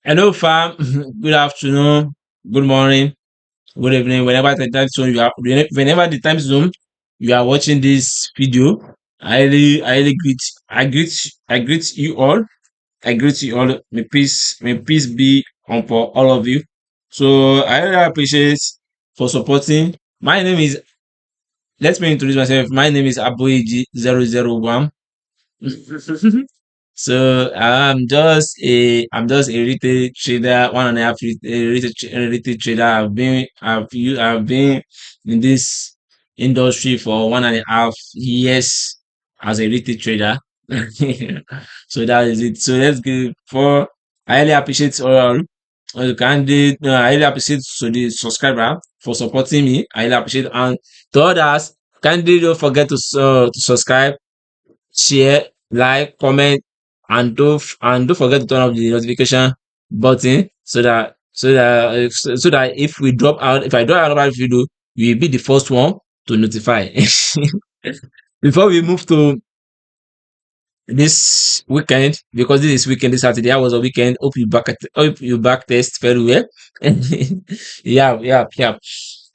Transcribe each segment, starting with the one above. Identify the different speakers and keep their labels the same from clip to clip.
Speaker 1: Hello, fam. Good afternoon. Good morning. Good evening. Whenever the time zone you are watching this video, I really greet you all. I greet you all. May peace be upon all of you. So I really appreciate for supporting. My name is. Let me introduce myself. My name is Aboeji 001. So I'm just a retail trader, 1.5 retail trader. I've been in this industry for 1.5 years as a retail trader. So that is it. So let's go for. I really appreciate all the candidate. I really appreciate the subscriber for supporting me. I really appreciate, and to others, kindly don't forget to subscribe, share, like, comment, and don't forget to turn off the notification button so that if I drop another video, you will be the first one to notify. Before we move to this weekend, because this is weekend, this Saturday, I was a weekend. Hope you back test very well. Yeah.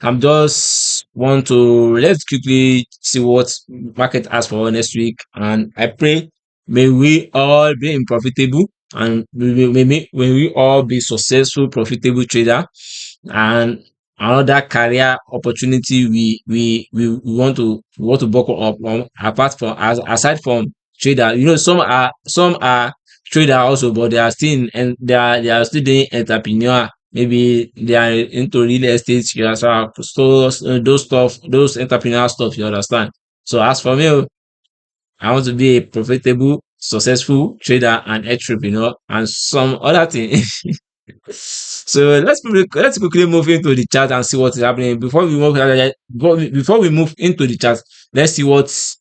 Speaker 1: I'm just want to let's quickly see what market has for next week, and I pray may we all be in profitable, and may we all be successful, profitable trader, and another career opportunity we want to buckle up on, apart from aside from trader. Some are trader also, but they are still and they are still doing entrepreneur. Maybe they are into real estate, you understand, stores, those entrepreneur stuff, you understand. So as for me, I want to be a profitable, successful trader and entrepreneur and some other thing. So let's quickly move into the chat and see what is happening. Before we move into the chat, let's see what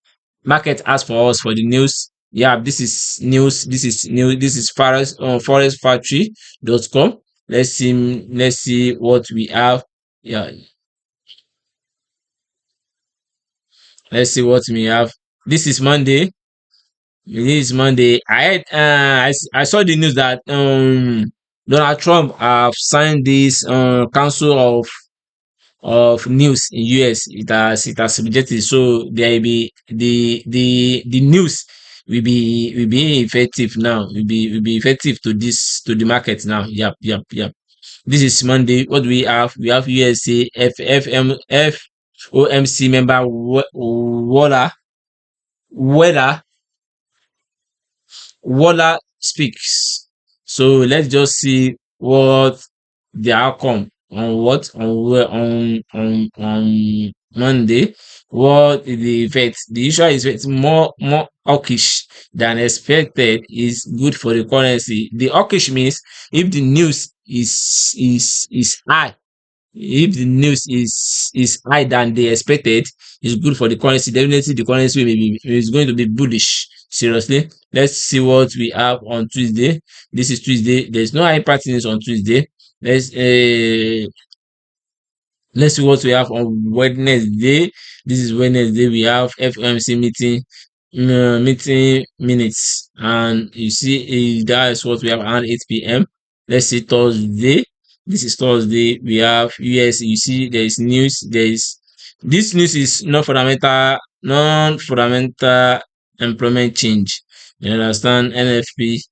Speaker 1: market has for us for the news. Yeah, this is news. This is new. This is forestfactory.com. Let's see what we have. Yeah, let's see what we have. This is Monday. This is Monday. I saw the news that Donald Trump have signed this council of news in US. It has rejected. So there will be the news will be effective now. Will be effective to the market now. Yep. This is Monday. What do we have? We have USA FOMC member Waller Waller speaks. So let's just see what the outcome on what on where on Monday. What is the effect? The usual effect more hawkish than expected is good for the currency. The hawkish means if the news is high, if the news is high than they expected, it's good for the currency. Definitely the currency is going to be bullish. Seriously, let's see what we have on Tuesday. This is Tuesday. There's no hyper news on Tuesday. Let's see what we have on Wednesday. This is Wednesday. We have FOMC meeting minutes, and you see that is what we have around 8 p.m. Let's see Thursday. This is Thursday. We have US. You see there is news. This news is non-fundamental employment change. You understand? NFP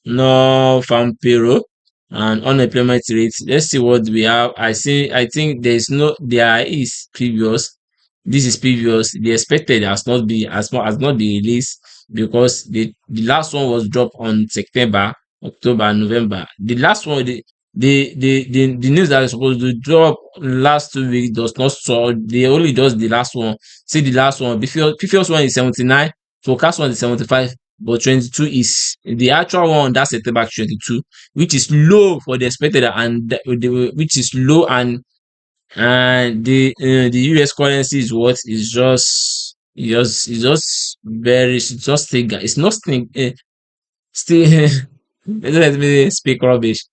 Speaker 1: no farm payroll and unemployment rate. Let's see what we have. I think there is previous. This is previous. The expected has not been released because the last one was dropped on September, October, November. The last one, the news that is supposed to drop last 2 weeks does not so they only does the last one. See the last one. Previous one is 79, forecast one is 75, but 22 is the actual one. That's September 22, which is low for the expected, and which is low, and the US currency is what is just very it's just still it's not still let me speak rubbish.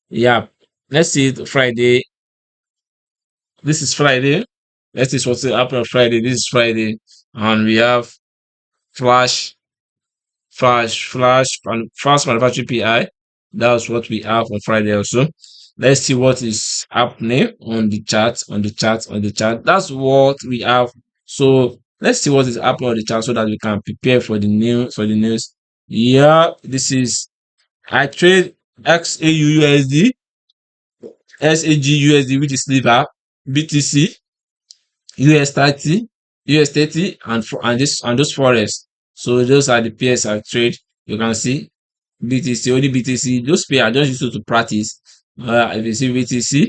Speaker 1: Yeah, let's see it Friday. This is Friday. Let's see what's happening on Friday. This is Friday, and we have flash. and fast manufacturing PI. That's what we have on Friday also. Let's see what is happening on the chart, on the chart, on the chart. That's what we have. So let's see what is happening on the chart so that we can prepare for the news. Yeah, this is I trade XAUUSD, SAGUSD, which is silver, BTC, US30, US30, and those forex. So those are the pairs I trade. You can see BTC, only BTC. Those pairs I just used to practice. If you see BTC,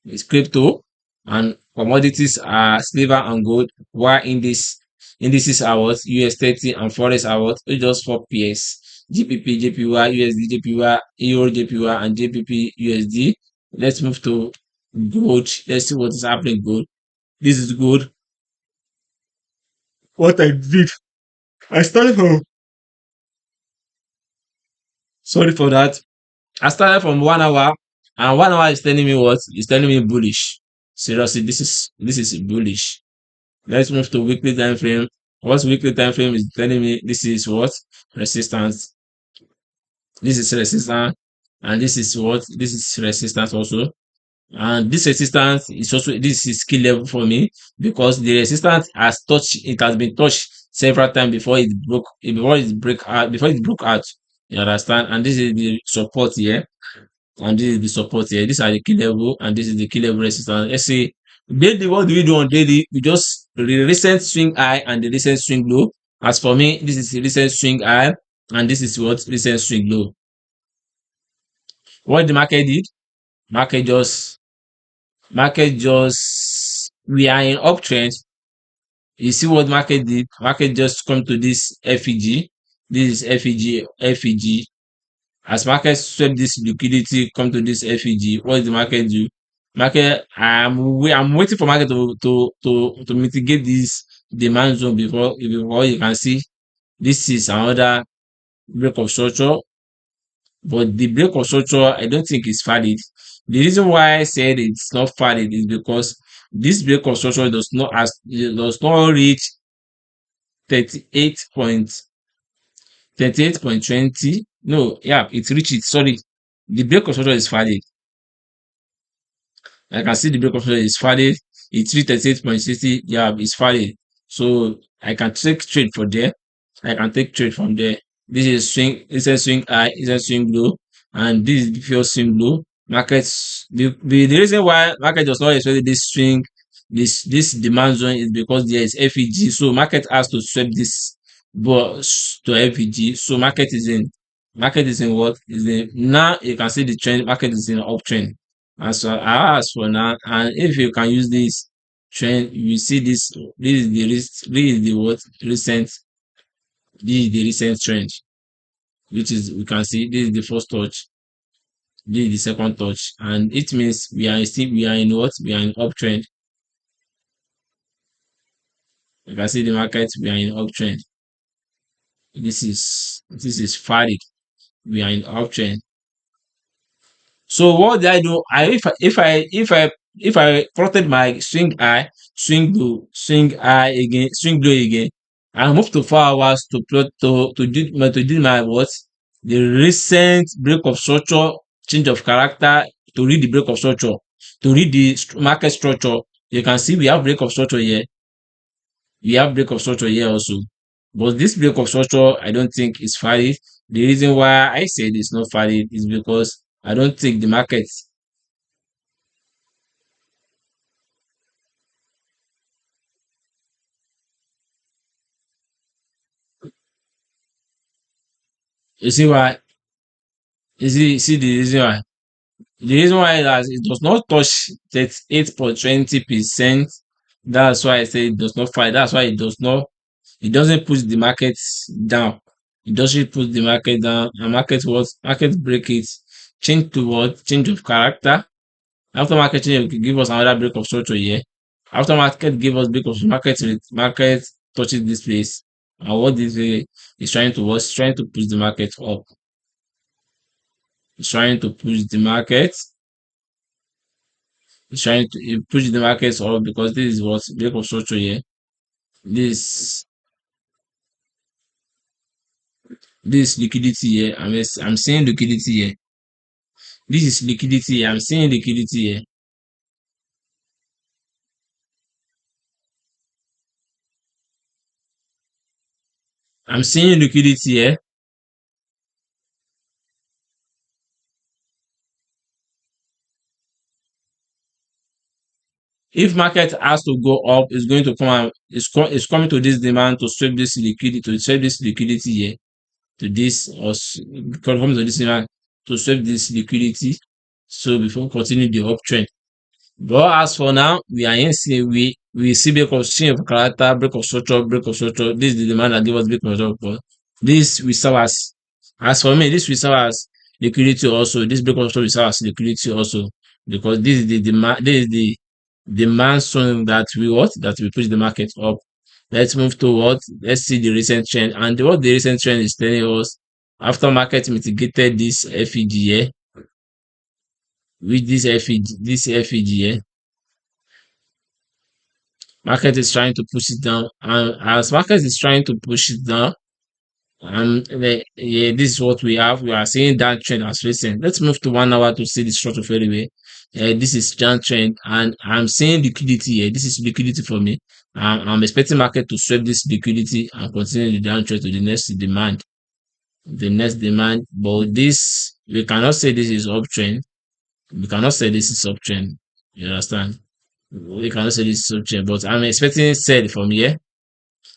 Speaker 1: it's crypto, and commodities are silver and gold. While indices are what US30 and forex are what just four pairs. GBPJPY, USDJPY, EURUSD, and GBPUSD. Let's move to gold. Let's see what is happening. Gold. This is gold. What I did, I started from, sorry for that. I started from 1 hour, and 1 hour is telling me what? It's telling me bullish. Seriously, this is bullish. Let's move to weekly time frame. What weekly time frame is telling me? This is what? Resistance. This is resistance, and this is what? This is resistance also. And this resistance is also, this is key level for me, because the resistance has been touched several times before it broke out. You understand? And this is the support here, and this is the support here. These are the key level, and this is the key level resistance. Let's see daily. What do we do on daily? We just the recent swing high and the recent swing low. As for me, this is the recent swing high, and this is what recent swing low. What the market did? Market just we are in uptrend. You see what market did? Market just come to this FEG. This is FEG. As market swept this liquidity, come to this FEG. What did the market do? I'm waiting for market to mitigate this demand zone before you can see this is another break of structure. But the break of structure, I don't think is valid. The reason why I said it's not valid is because this break of structure does not reach 38 point 38.20. No, yeah, it reached. Sorry, the break of structure is valid. I can see the break of structure is valid. It reached 38.60. Yeah, it's valid. So I can take trade for there. I can take trade from there. This is swing, this is swing high, this is swing low, and this is the first swing low. The reason why market does not expect this swing, this demand zone is because there is FEG. So market has to swap this bus to FEG. So market is in what? Is in now you can see the trend, market is in uptrend. As for now, and if you can use this trend, you see this is the what recent trend, which is we can see this is the first touch, this is the second touch, and it means we are in what? We are in uptrend. You can see the market, we are in uptrend. This is valid. We are in uptrend. So what did I do? If I plotted my swing high, swing high again, swing low again, I move to 4 hours to plot to do my what? The recent break of structure, change of character, to read the break of structure, to read the market structure. You can see we have break of structure here. We have break of structure here also. But this break of structure, I don't think is valid. The reason why I said it's not valid is because I don't think the market. You see why? You see the reason why? The reason why is that it does not touch 38.20%. That's why I say it does not fight. That's why it doesn't push the market down. It doesn't push the market down. And market break it, change to what? Change of character. After market change, it give us another break of structure here. After market give us break of market touches this place. And what this is trying to was trying to push the market up. It's trying to push the market. It's trying to push the market up because this is what break of structure here. This This liquidity here. I'm seeing liquidity here. This is liquidity here. I'm seeing liquidity here. I'm seeing liquidity here. If market has to go up, it's going to come and it's coming to this demand to sweep this liquidity, here to this or come to this demand to sweep this liquidity. So before we continue the uptrend. But as for now, we are in see we see break of change of character, break of structure, break of structure. This is the demand that give us break of structure. This we serve as for me, this will serve as liquidity also. This break of structure will serve as liquidity also because this is the demand. This is the demand zone that we what that we push the market up. Let's move to what? Let's see the recent trend and what the recent trend is telling us after market mitigated this FEG here, with this FEG here. Market is trying to push it down, and as market is trying to push it down, yeah, this is what we have. We are seeing that trend as recent. Let's move to 1 hour to see the structure fade away. This is down trend, and I'm seeing liquidity here. This is liquidity for me. I'm expecting market to sweep this liquidity and continue the downtrend to the next demand. But this we cannot say this is uptrend. We cannot say this is uptrend. You understand? We cannot say this is uptrend, but I'm expecting sell from here.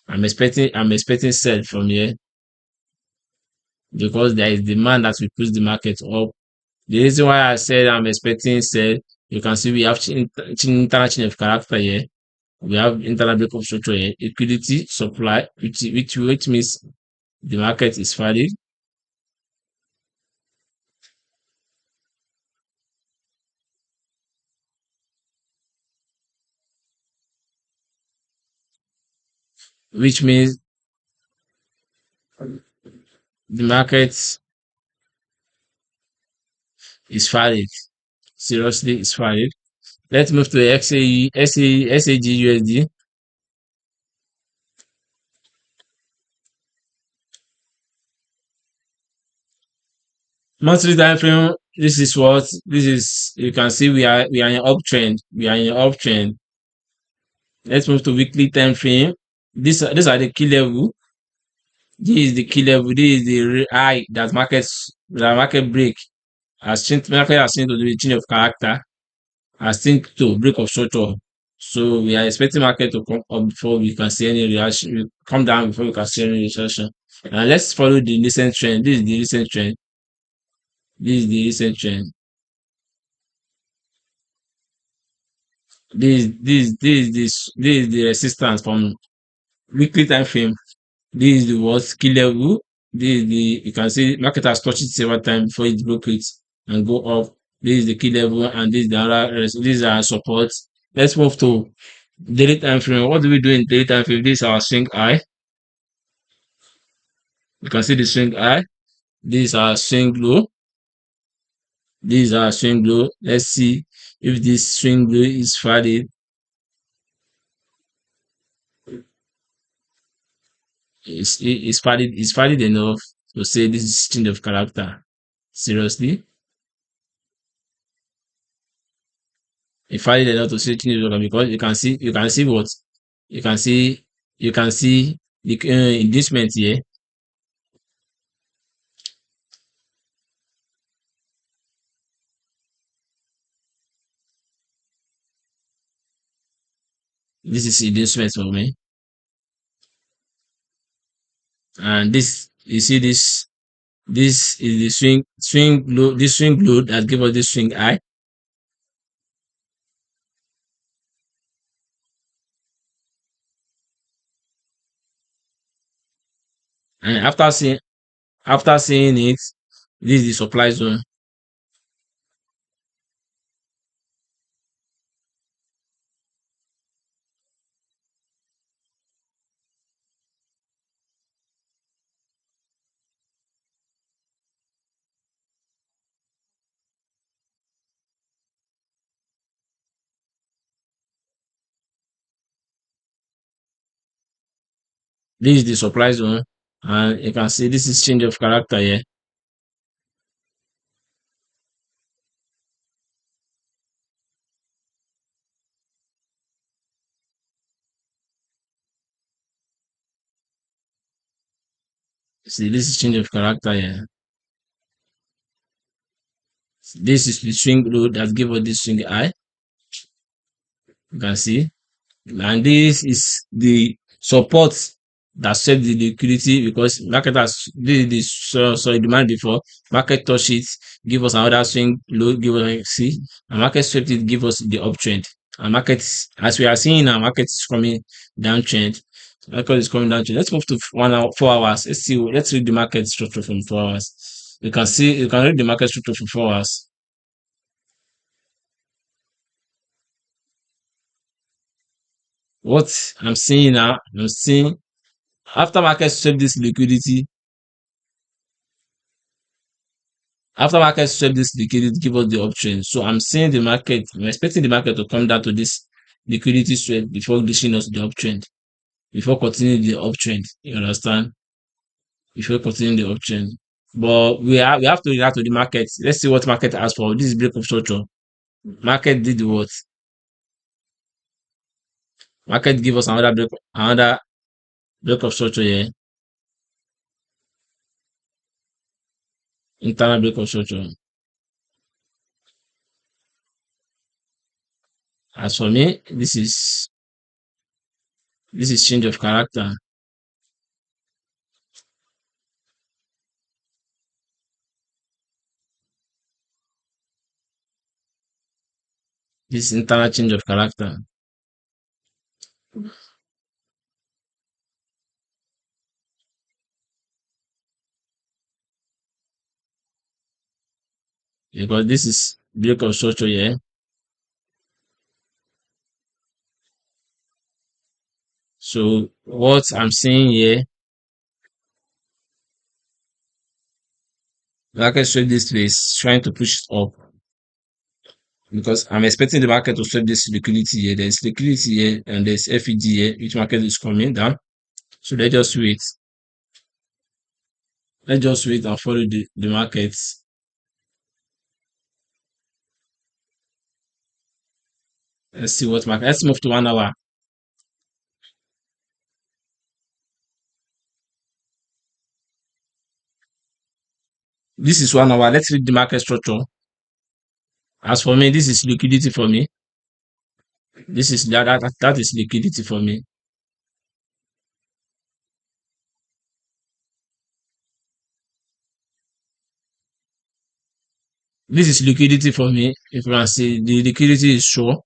Speaker 1: I'm expecting sell from here because there is demand that will push the market up. The reason why I said I'm expecting sell, you can see we have internal chain of character here. We have internal break of structure here, liquidity, supply, which means the market is valid, which means the market is valid. Seriously, it's valid. Let's move to XAE, SAG USD. Monthly time frame, this is you can see we are in uptrend. We are in uptrend. Let's move to weekly time frame. These are the key level. This is the key level. This is the high that market break. Market has seen to the change of character, has seen to break of structure. So we are expecting market to come up before we can see any reaction. Come down before we can see any reaction. And let's follow the recent trend. This is the recent trend. This is the recent trend. This is the resistance from weekly time frame. This is the what key level. This is the you can see market has touched it several times before it broke it and go up. This is the key level and this is the other these are support. Let's move to daily time frame. What do we do in daily time frame? This is our swing high. You can see the swing high. This is our swing low. This is our swing low. Let's see if this swing low is valid. It's valid enough to say this is change of character. Seriously, it's valid enough to say change of character because you can see what you can see you can see the inducement here. This is inducement for me, and this you see this is the swing low. This swing low that give us this swing high, and after seeing it, this is the supply zone. This is the supply zone, And you can see this is change of character here. See, this is change of character here. This is the swing low that give us this swing high. You can see. And this is the support that set the liquidity, because market has this sorry demand before. Market touch it, give us another swing low, give us see, and market swept it, give us the uptrend. And market, as we are seeing now, market is coming downtrend. Market is coming downtrend. Let's move to 1 hour, 4 hours. Let's see. Let's read the market structure from 4 hours. You can see, you can read the market structure for 4 hours. What I'm seeing now, I'm seeing after market swept this liquidity, after market swept this liquidity, give us the uptrend. So I'm seeing the market, I'm expecting the market to come down to this liquidity sweep before reaching us the uptrend, before continuing the uptrend. You understand? Before continuing the uptrend. But we have to react to the market. Let's see what market has for this break of structure. Market did what? Market give us another break of structure here. Internal break of structure. As for me, this is change of character. This is internal change of character. Because this is break of structure here. So what I'm seeing here, market sweep this place, trying to push it up, because I'm expecting the market to sweep this liquidity here. There's liquidity here and there's FED here, which market is coming down. So let's just wait. Let's just wait and follow the markets. Let's see what market. Let's move to 1 hour. This is 1 hour. Let's read the market structure. As for me, this is liquidity for me. This is that is liquidity for me. This is liquidity for me. If you can see, the liquidity is sure.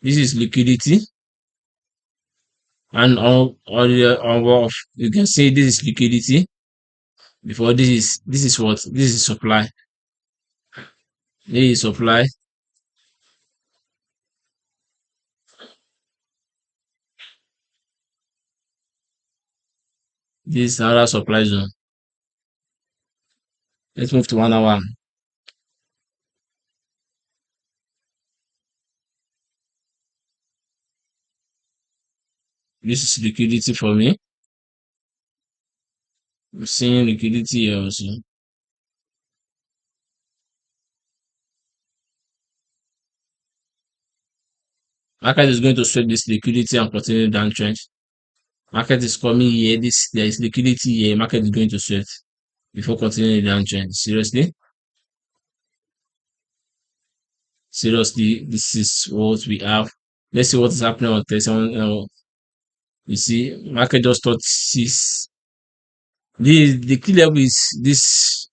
Speaker 1: This is liquidity. And on the you can see this is liquidity. Before this is what? This is supply. This is supply. This is another supply zone. Let's move to 1 hour. This is liquidity for me. I'm seeing liquidity here also. Market is going to sweep this liquidity and continue downtrend. Market is coming here. There is liquidity here. Market is going to sweep before continuing downtrend. Seriously? Seriously, this is what we have. Let's see what is happening on 37. You see, market just thought six. The key level is this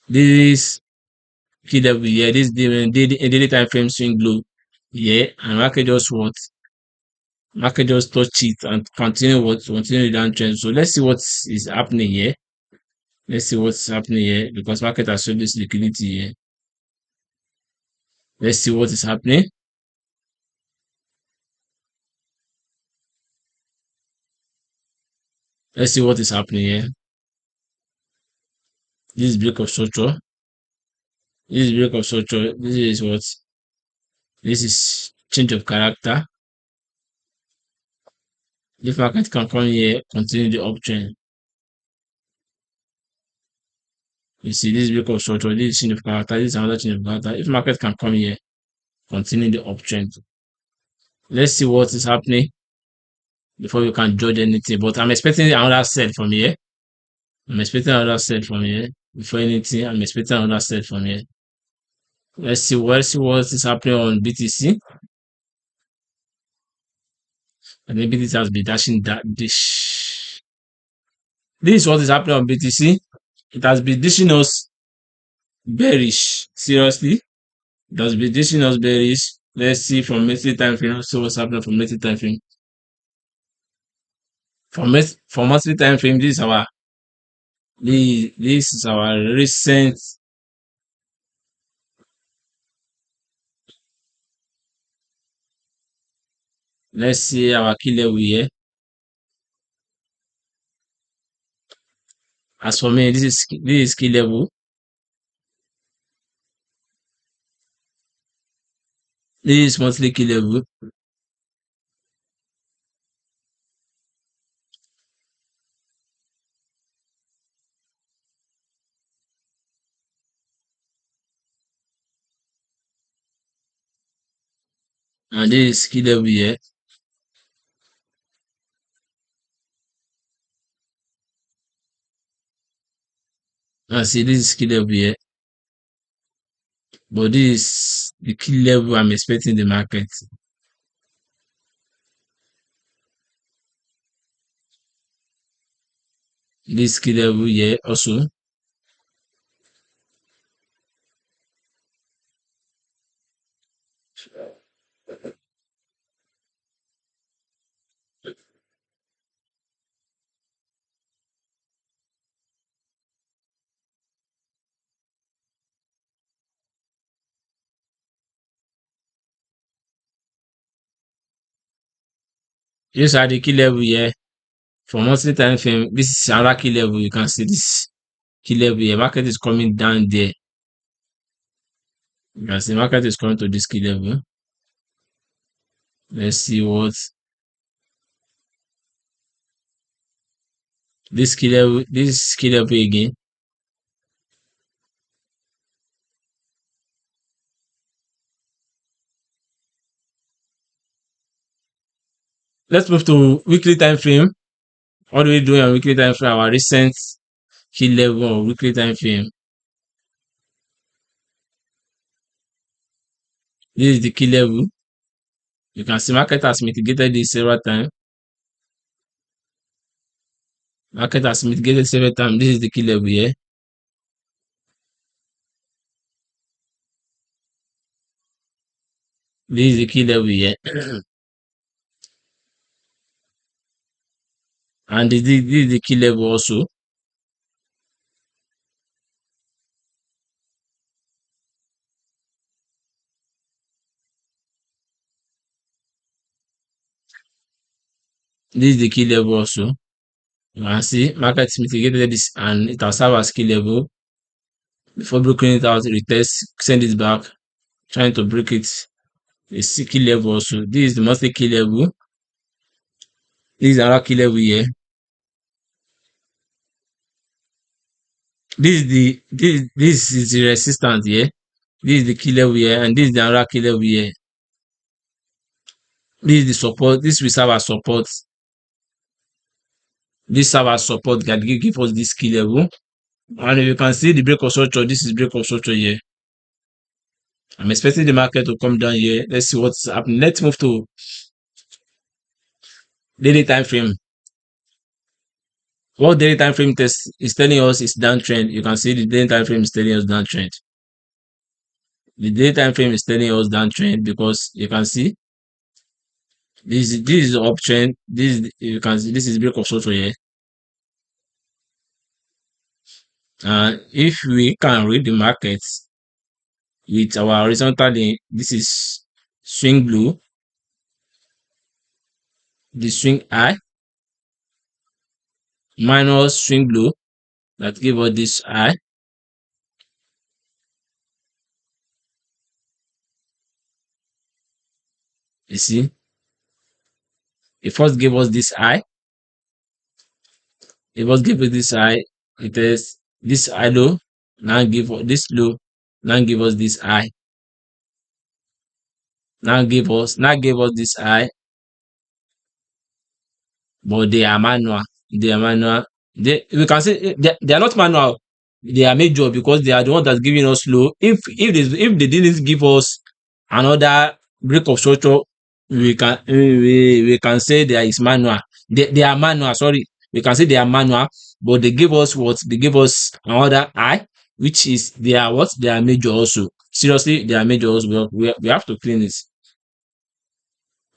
Speaker 1: key level here. This daily time frame swing low here, and market just what? Market just touch it and continue downtrend. So let's see what is happening here. Let's see what's happening here, because market has shown this liquidity here. Let's see what is happening. Let's see what is happening here. This is break of structure. This is break of structure. This is what? This is change of character. If market can come here, continue the uptrend. You see this break of structure, this is chain of character, this is another chain of character. If market can come here, continue the uptrend. Let's see what is happening before we can judge anything. But I'm expecting another sell from here. I'm expecting another sell from here. Before anything, I'm expecting another sell from here. Let's see what is happening on BTC. And maybe this has been dashing that dish. This is what is happening on BTC. It has been dishing us bearish. Seriously. It has been dishing us bearish. Let's see from monthly time frame. Let's see what's happening from monthly time frame. For monthly time frame, this is our recent. Let's see our key level here. As for me, this is key level. This is monthly key level. And this is key level here. And see, this is key level here. But this is the key level I'm expecting the market. This key level here also. These are the key level here. For monthly time frame, this is another key level. You can see this key level here. Market is coming down there. You can see market is coming to this key level. Let's see what this key level again. Let's move to weekly time frame. What do we do on weekly time frame? Our recent key level on weekly time frame. This is the key level. You can see market has mitigated this several times. Market has mitigated several times. This is the key level here. This is the key level here. And this is the key level also. This is the key level also. You can see market mitigated this and it has served as key level. Before breaking it out, retest, send it back, trying to break it. It's key level also. This is the monthly key level. This is another key level here. This is the resistance here. This is the key level here, and this is the another key level here. This is the support. This will serve as support. This serve as support that give us this key level. And if you can see the break of structure, this is break of structure here. I'm expecting the market to come down here. Let's see what's happening. Let's move to daily time frame. What daily time frame test is telling us is downtrend. You can see the daily time frame is telling us downtrend. The daily time frame is telling us downtrend because you can see this is uptrend. You can see this is break of structure here. And if we can read the market with our horizontal line, this is swing blue, the swing high minus swing blue that give us this high. You see, It first gave us this high. It first gave us this high. It is this high low. Now give us this low. Now give us this high. Now give us this high, but they are manual. They are manual. We can say they are not manual. They are major because they are the one that's giving us low. If they didn't give us another break of structure, we can say there is manual. They are manual. Sorry, we can say they are manual, but they give us what? They give us another high, which is they are what? They are major also. Seriously, they are major also. We have to clean it.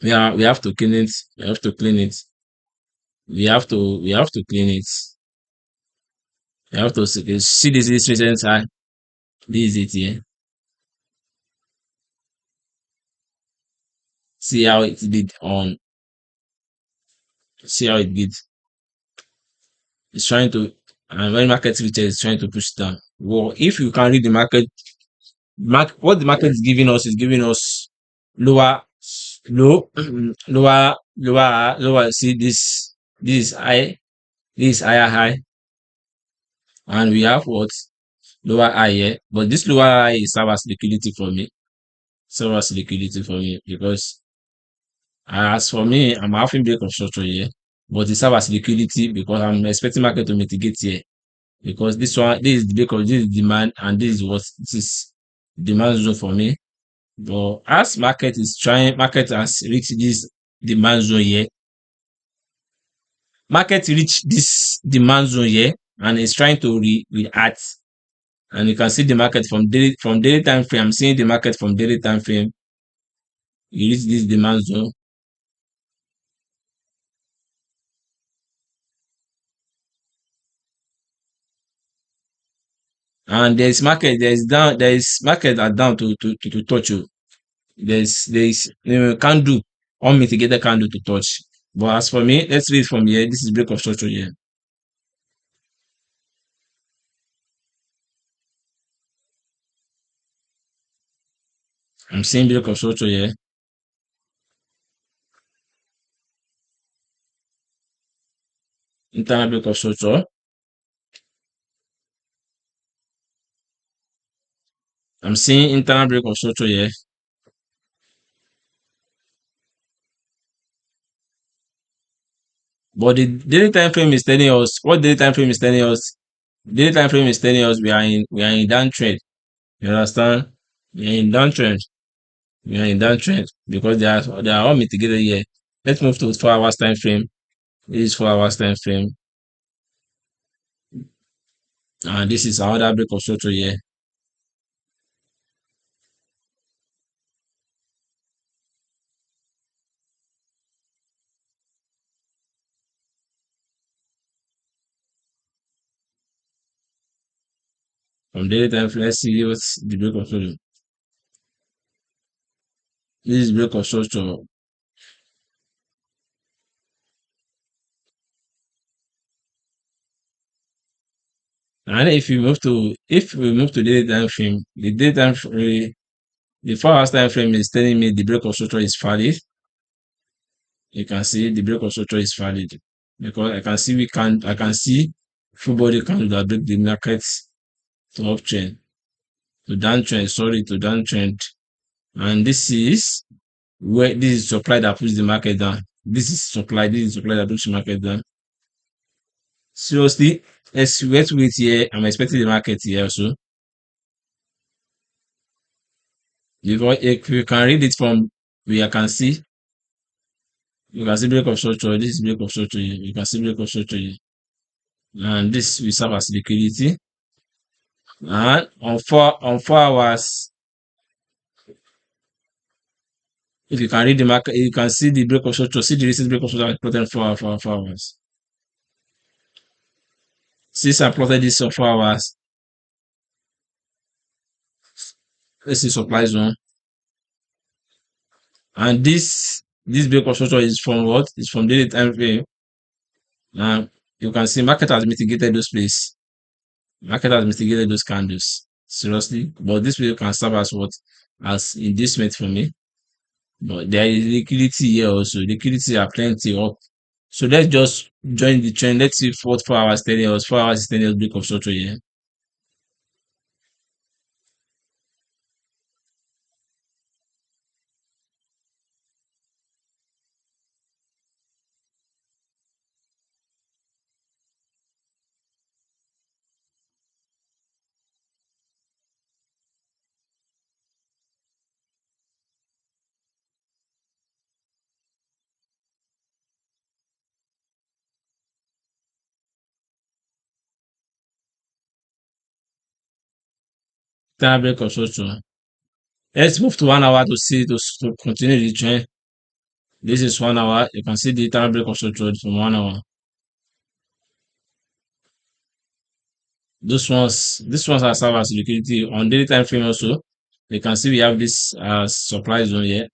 Speaker 1: We have to clean it. We have to clean it. We have to clean it. We have to see this recent high. This is it here. See how it did on. See how it did. It's trying to, and when market reaches, it's trying to push down. Well, if you can read the market, what the market is giving us lower, low, lower. See this, this is high, this is higher high, and we have what? Lower high here. But this lower high is serve as liquidity for me. Serve as liquidity for me because as for me, I'm having break of structure here, but it serve as liquidity because I'm expecting market to mitigate here. Because this is because this is demand, and this is demand zone for me. But as market has reached this demand zone here. Market reach this demand zone here and is trying to react. And you can see the market from daily time frame. I'm seeing the market from daily time frame. You reach this demand zone. And there is market are down to touch you. There's candle, unmitigated candle to touch. But as for me, let's read from here. This is break of structure here. I'm seeing break of structure here. Internal break of structure. I'm seeing internal break of structure here. But the daily time frame is telling us what daily time frame is telling us. Daily time frame is telling us we are in downtrend. You understand? We are in downtrend. We are in downtrend because they are all mitigated here. Let's move to 4 hours time frame. This is 4 hours time frame. And this is another break of structure here. From daily time frame, let's see what's the break of structure. This is break of structure. And if we move to daily time frame, the 4 hours time frame is telling me the break of structure is valid. You can see the break of structure is valid because I can see full body candle that break the market to uptrend, to downtrend, sorry, to downtrend. And this is supply that puts the market down. This is supply that puts the market down. Seriously, let's wait here. I'm expecting the market here also. Because if you can read it from where I can see, you can see break of structure. This is break of structure here. You can see break of structure here. And this will serve as liquidity. And on 4 hours, if you can read the market, you can see the break of structure, see the recent break of structure plotted 4 hours. Since I plotted this on 4 hours, let's see supply zone. And this break of structure is from what? It's from daily time frame. And you can see market has mitigated those places. Market has mitigated those candles. Seriously. But this way can serve as what? As inducement for me. but there is liquidity here also. Liquidity are plenty up. So let's just join the trend. Let's see what 4 hours, 10 hours, 4 hours, 10 hours break of structure here. Time break of structure. Let's move to 1 hour to see to continue the trend. This is 1 hour. You can see the time break of structure from 1 hour. This ones are serve as liquidity on daily time frame also. You can see we have this supply zone here.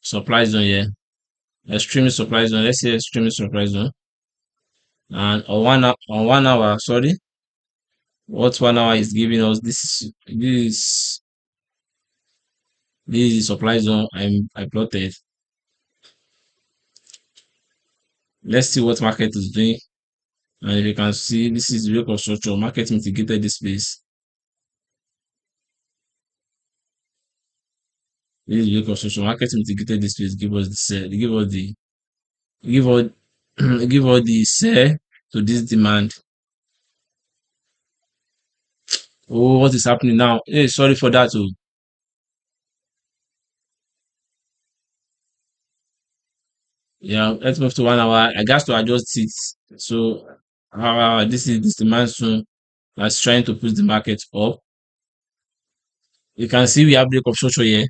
Speaker 1: Supply zone here. Extreme supply zone. Let's say extreme supply zone. And on 1 hour, sorry, what 1 hour is giving us this is the supply zone I plotted. Let's see what market is doing. And if you can see, this is the real structure. Market mitigated this place. This is the real structure. Market mitigated this place. Give us the sell. Give all give all the sell to this demand. Oh, what is happening now? Hey, sorry for that. Oh, yeah. Let's move to 1 hour. I got to adjust it. So, this is this demand zone that's trying to push the market up. You can see we have break of structure here.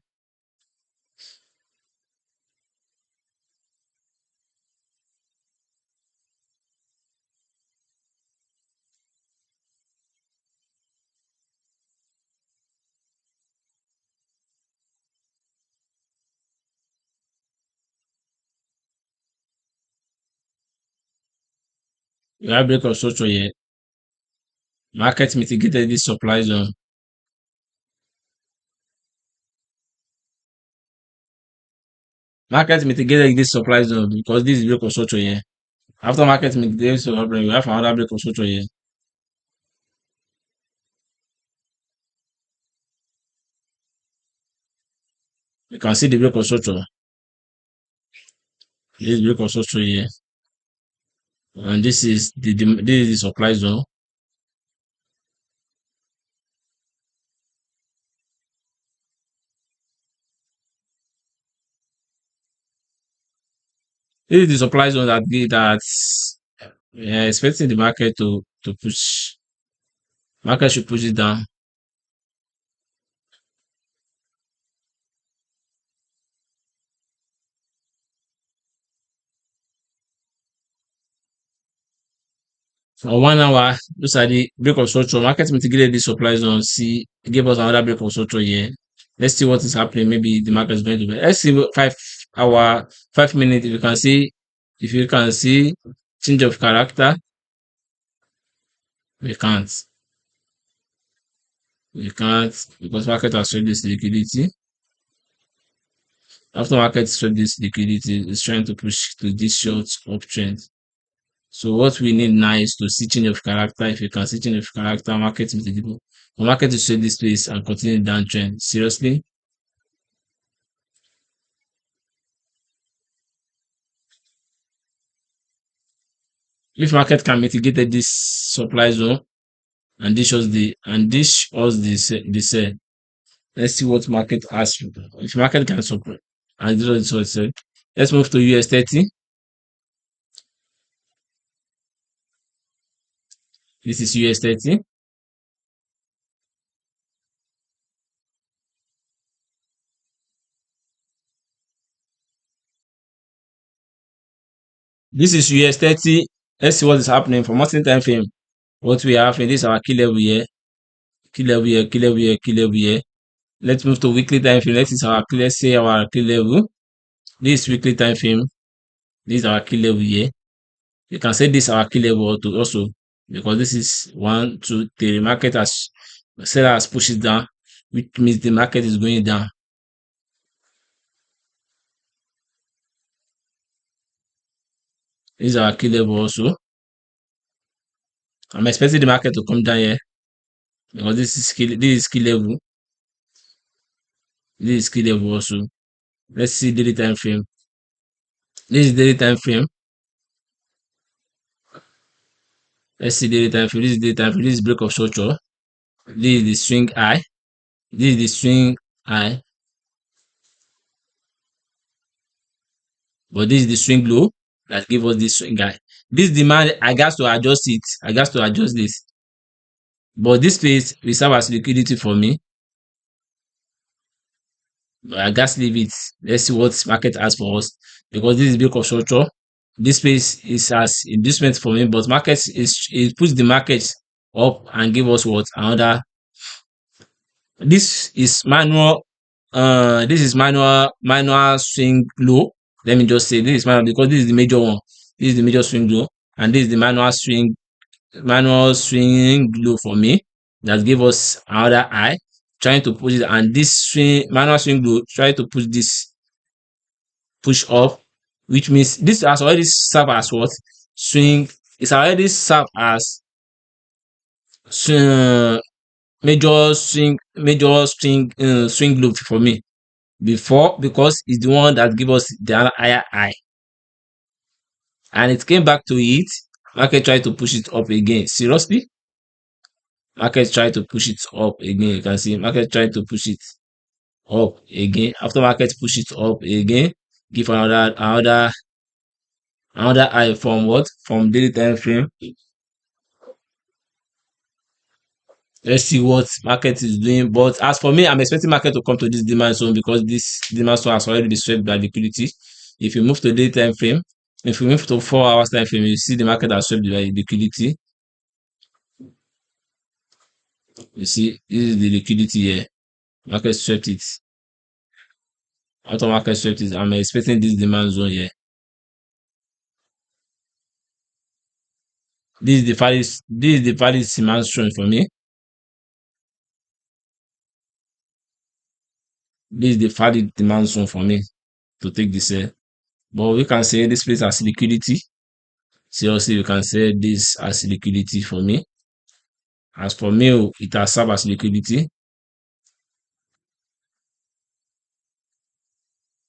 Speaker 1: We have break of structure here. Market mitigated this supply zone. Market mitigated this supply zone because this is break of structure here. After market mitigated supply, we have another break of structure here. You can see the break of structure. This is break of structure here, and this is the supply zone. This is the supply zone that expecting the market to push. Market should push it down. For 1 hour, those are the break of structure. Market mitigated this supply zone. See, it gave us another break of structure here. Let's see what is happening. Maybe the market is going to be. Let's see 5 hour, 5 minutes. If you can see change of character, we can't. We can't because market has showed this liquidity. After market showed this liquidity, it's trying to push to this short uptrend. So what we need now is to see change of character. If you can see change of character, market is the market is showing this place and continue downtrend. Seriously, if market can mitigate this supply zone and this shows the sell. Let's see what market has. If market can support and this is what it said. Let's move to US 30. This is US 30. This is US 30. Let's see what is happening for monthly time frame. What we have in this is our key level here, key level here, key level here, key level here. Let's move to weekly time frame. Let's say our key level. This weekly time frame. This is our key level here. You can say this our key level also because this is 1, 2, 3. Market has Seller has pushed it down, which means the market is going down. This is our key level also. I'm expecting the market to come down here because this is key level. This is key level also. Let's see daily time frame. This is daily time frame. Let's see daily time frame. This is daily time frame. This is break of structure. This is the swing high. This is the swing high. But this is the swing low that give us this swing high. This demand, I got to adjust it. I got to adjust this. But this place will serve as liquidity for me. But I got to leave it. Let's see what market has for us. Because this is break of structure. This space is as inducement for me, but market is it puts the market up and give us what another. This is manual. This is manual swing low. Let me just say this is manual because this is the major one. This is the major swing low, and this is the manual swing low for me that give us another high. Trying to push it, and this manual swing low try to push this push up, which means this has already served as what swing. It's already served as swing, swing loop for me before because it's the one that give us the higher high, and it came back to it. Market tried to push it up again. Seriously, market tried to push it up again. You can see market tried to push it up again. After market push it up again, give another high from what from daily time frame. Let's see what market is doing. But as for me, I'm expecting market to come to this demand zone because this demand zone has already been swept by liquidity. If you move to day time frame, if you move to 4 hours time frame, you see the market has swept by liquidity. You see, this is the liquidity here. Market swept it. After market swept it, I'm expecting this demand zone here. This is the valid demand zone for me. This is the valid demand zone for me to take this here. But we can say this place has liquidity. Seriously, we can say this as liquidity for me. As for me, it has served as liquidity.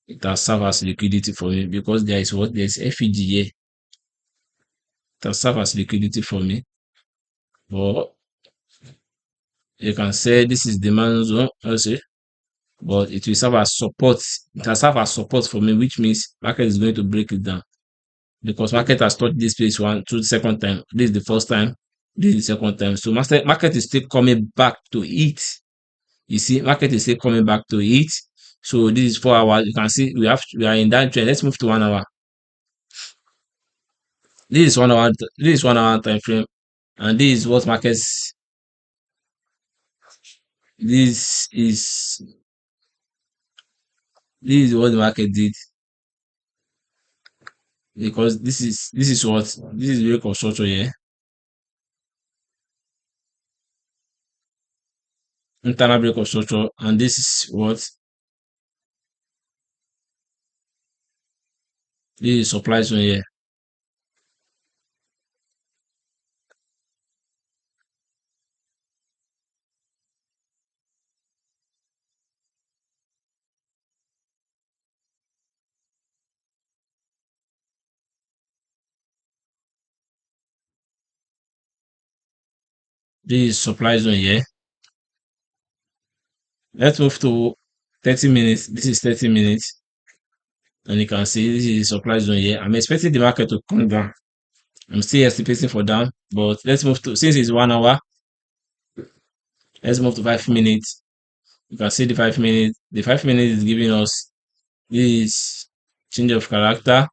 Speaker 1: It has served as liquidity for me because there is what? There's FEG here. It has served as liquidity for me. But you can say this is demand zone also, but it will serve as support. It has served as support for me, which means market is going to break it down because market has touched this place second time. This is the first time. This is the second time. So market is still coming back to it. You see, market is still coming back to it. So this is 4 hours. You can see we are in that trend. Let's move to 1 hour. This is 1 hour. This is 1 hour time frame, and this is what markets. This is this is what the market did because this is break of structure here, internal break of structure, and this is what this is supply zone here. This is supply zone here. Let's move to 30 minutes. This is 30 minutes, and you can see this is supply zone here. I'm expecting the market to come down. I'm still anticipating for down, but let's move to since it's 1 hour. Let's move to 5 minutes. You can see the 5 minutes. The 5 minutes is giving us this change of character.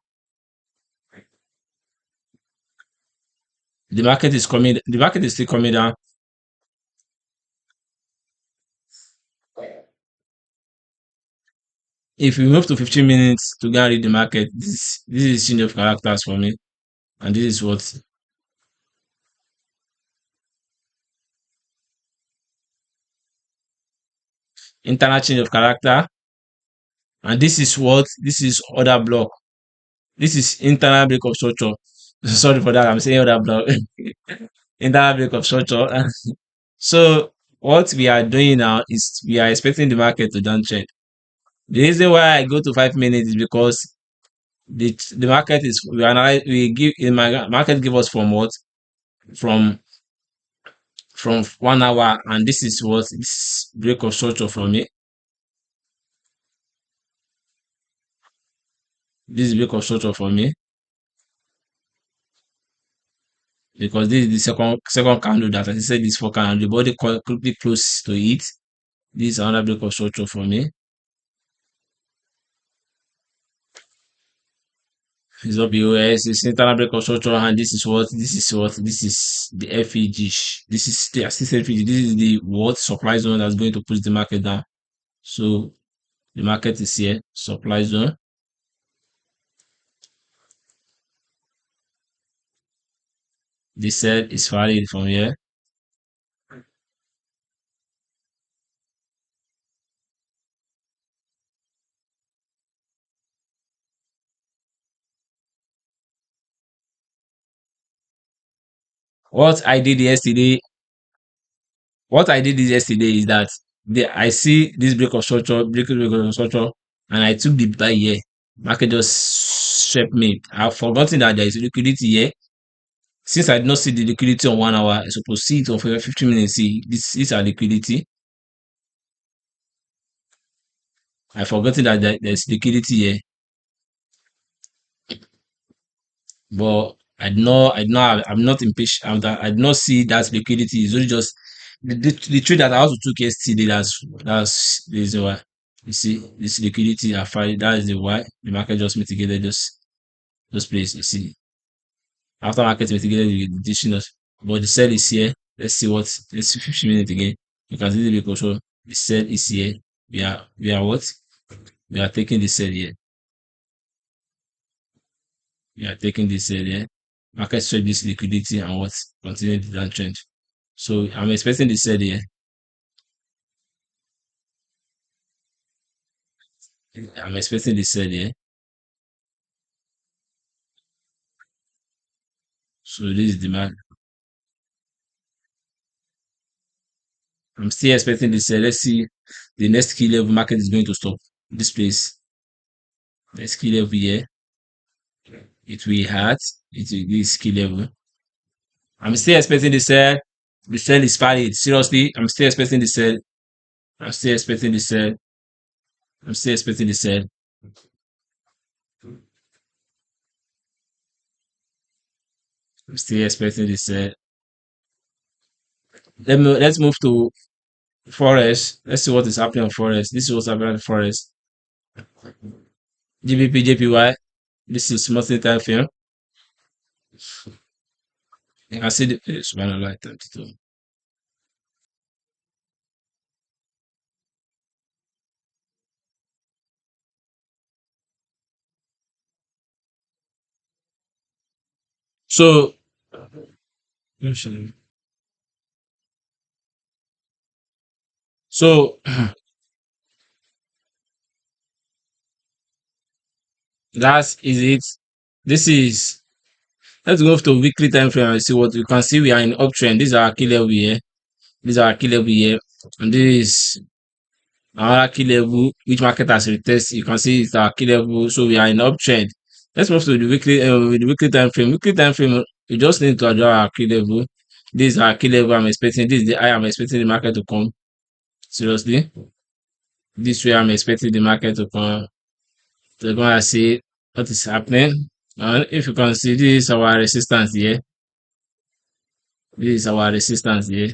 Speaker 1: The market is coming. The market is still coming down. If we move to 15 minutes to go and read the market, this is change of characters for me, and this is what internal change of character, and this is what this is other block. This is internal break of structure. Sorry for that, I'm saying other block. Internal break of structure. So what we are doing now is we are expecting the market to downtrend. The reason why I go to 5 minutes is because the market is we analyze we give in my market give us from what from 1 hour, and this is what this break of structure from it. This is break of structure for me because this is the second candle that I said this for candle. The body quickly close to it. This is another break of structure for me. It's up US, it's internal break of structure, and this is the FEG. This is the assisted FEG. This is the what supply zone that's going to push the market down. So the market is here, supply zone. This sell is valid from here. What I did yesterday, what I did yesterday is that I see this break of structure, and I took the buy here. Market just swept me. I've forgotten that there is liquidity here. Since I did not see the liquidity on 1 hour, I suppose see it on 15 minutes. See, these are liquidity. I forgotten that there's liquidity here, but I'm not impatient. I did not see that liquidity. It's only just the trade that I also took yesterday. That's the reason why. You see, this liquidity I find that is the why the market just mitigated those places. You see, after market mitigated the additions, but the sell is here. Let's see 15 minutes again. You can see the control. The sell is here. We are what? We are taking the sell here. We are taking this sell here. Market straight this liquidity and what? Continue the downtrend. So I'm expecting the sell here. I'm expecting the sell here. So this is demand. I'm still expecting the sell. Let's see the next key level market is going to stop. This place. Next key level here. It will hurt. It will this key level. I'm still expecting the sell. The sell is valid. Seriously, I'm still expecting the sell. I'm still expecting the sell. I'm still expecting the sell. I'm still expecting the sell. Let's move to Forex. Let's see what is happening on Forex. This is what's happening on Forex. GBPJPY. This is monthly time frame. You can see the subhanallah 32. So so that is it. This is let's go to weekly time frame and see what you can see. We are in uptrend. These are our key level here. These are our key level here. And this is our key level, which market has retested. You can see it's our key level. So we are in uptrend. Let's move to the weekly time frame. Weekly time frame, you just need to adjust our key level. This is our key level I'm expecting. This is the high I'm expecting the market to come. Seriously. This way I'm expecting the market to come. To go and see what is happening. And if you can see, this is our resistance here. This is our resistance here.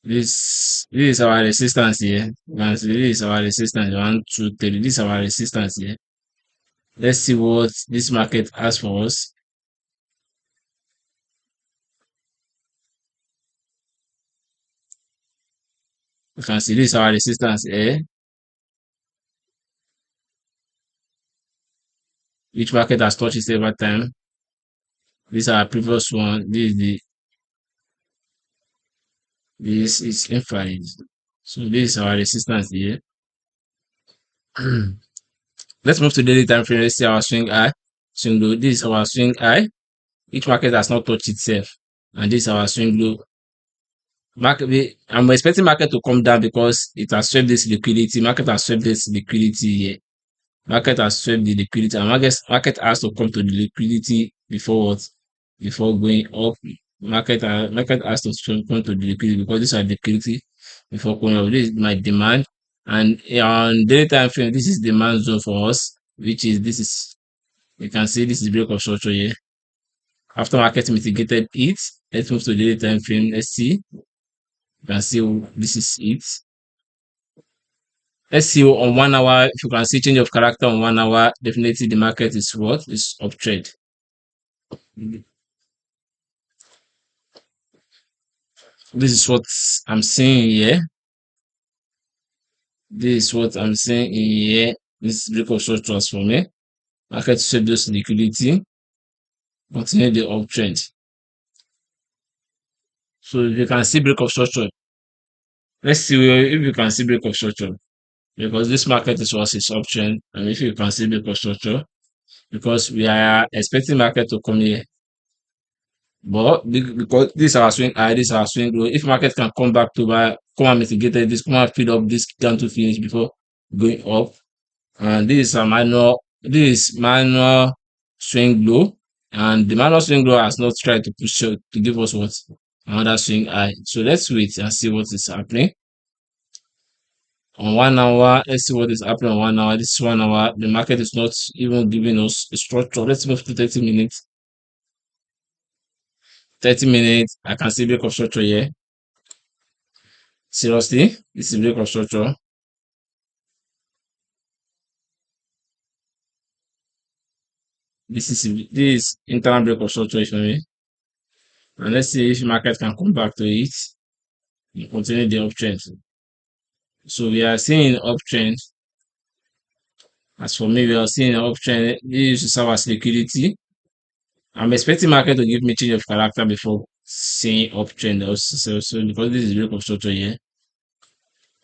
Speaker 1: This is our resistance here. You can see this is our resistance. 1, 2, 3. This is our resistance here. Let's see what this market has for us. You can see this is our resistance here, which market has touched it several times. This is our previous one. This is invalid. So this is our resistance here. Let's move to daily time frame. Let's see our swing high, swing low. This is our swing high. Each market has not touched itself, and this is our swing low. I'm expecting market to come down because it has swept this liquidity. Market has swept this liquidity here. Market has swept the liquidity, and market has to come to the liquidity before what? Before going up. Market has to come to the liquidity because these are liquidity before going up. This is my demand, and on daily time frame, this is demand zone for us, which is this is you can see this is break of structure here. After market mitigated it, let's move to daily time frame. Let's see. You can see this is it. Let's see on 1 hour. If you can see change of character on 1 hour, definitely the market is what? Is uptrend. This is what I'm seeing here. This is what I'm seeing here. This is break of structures for me. Market sweep those liquidity. Continue the uptrend. So if you can see break of structure, let's see if you can see break of structure. Because this market is what is uptrend. And if you can see break of structure, because we are expecting market to come here. But because this is our swing high, this is our swing low. If market can come back to buy, come and mitigate this, come and fill up this down to finish before going up. And this is a minor swing low. And the minor swing low has not tried to push out to give us what? Another swing high. So let's wait and see what is happening. On 1 hour, let's see what is happening on 1 hour. This is 1 hour. The market is not even giving us a structure. Let's move to 30 minutes. 30 minutes, I can see break of structure here. Seriously, this is break of structure. This is internal break of structure for me. And let's see if market can come back to it and continue the uptrend. So we are seeing uptrend. As for me, we are seeing an uptrend. This is serve as liquidity. I'm expecting market to give me change of character before seeing uptrend also. So because this is break of structure here.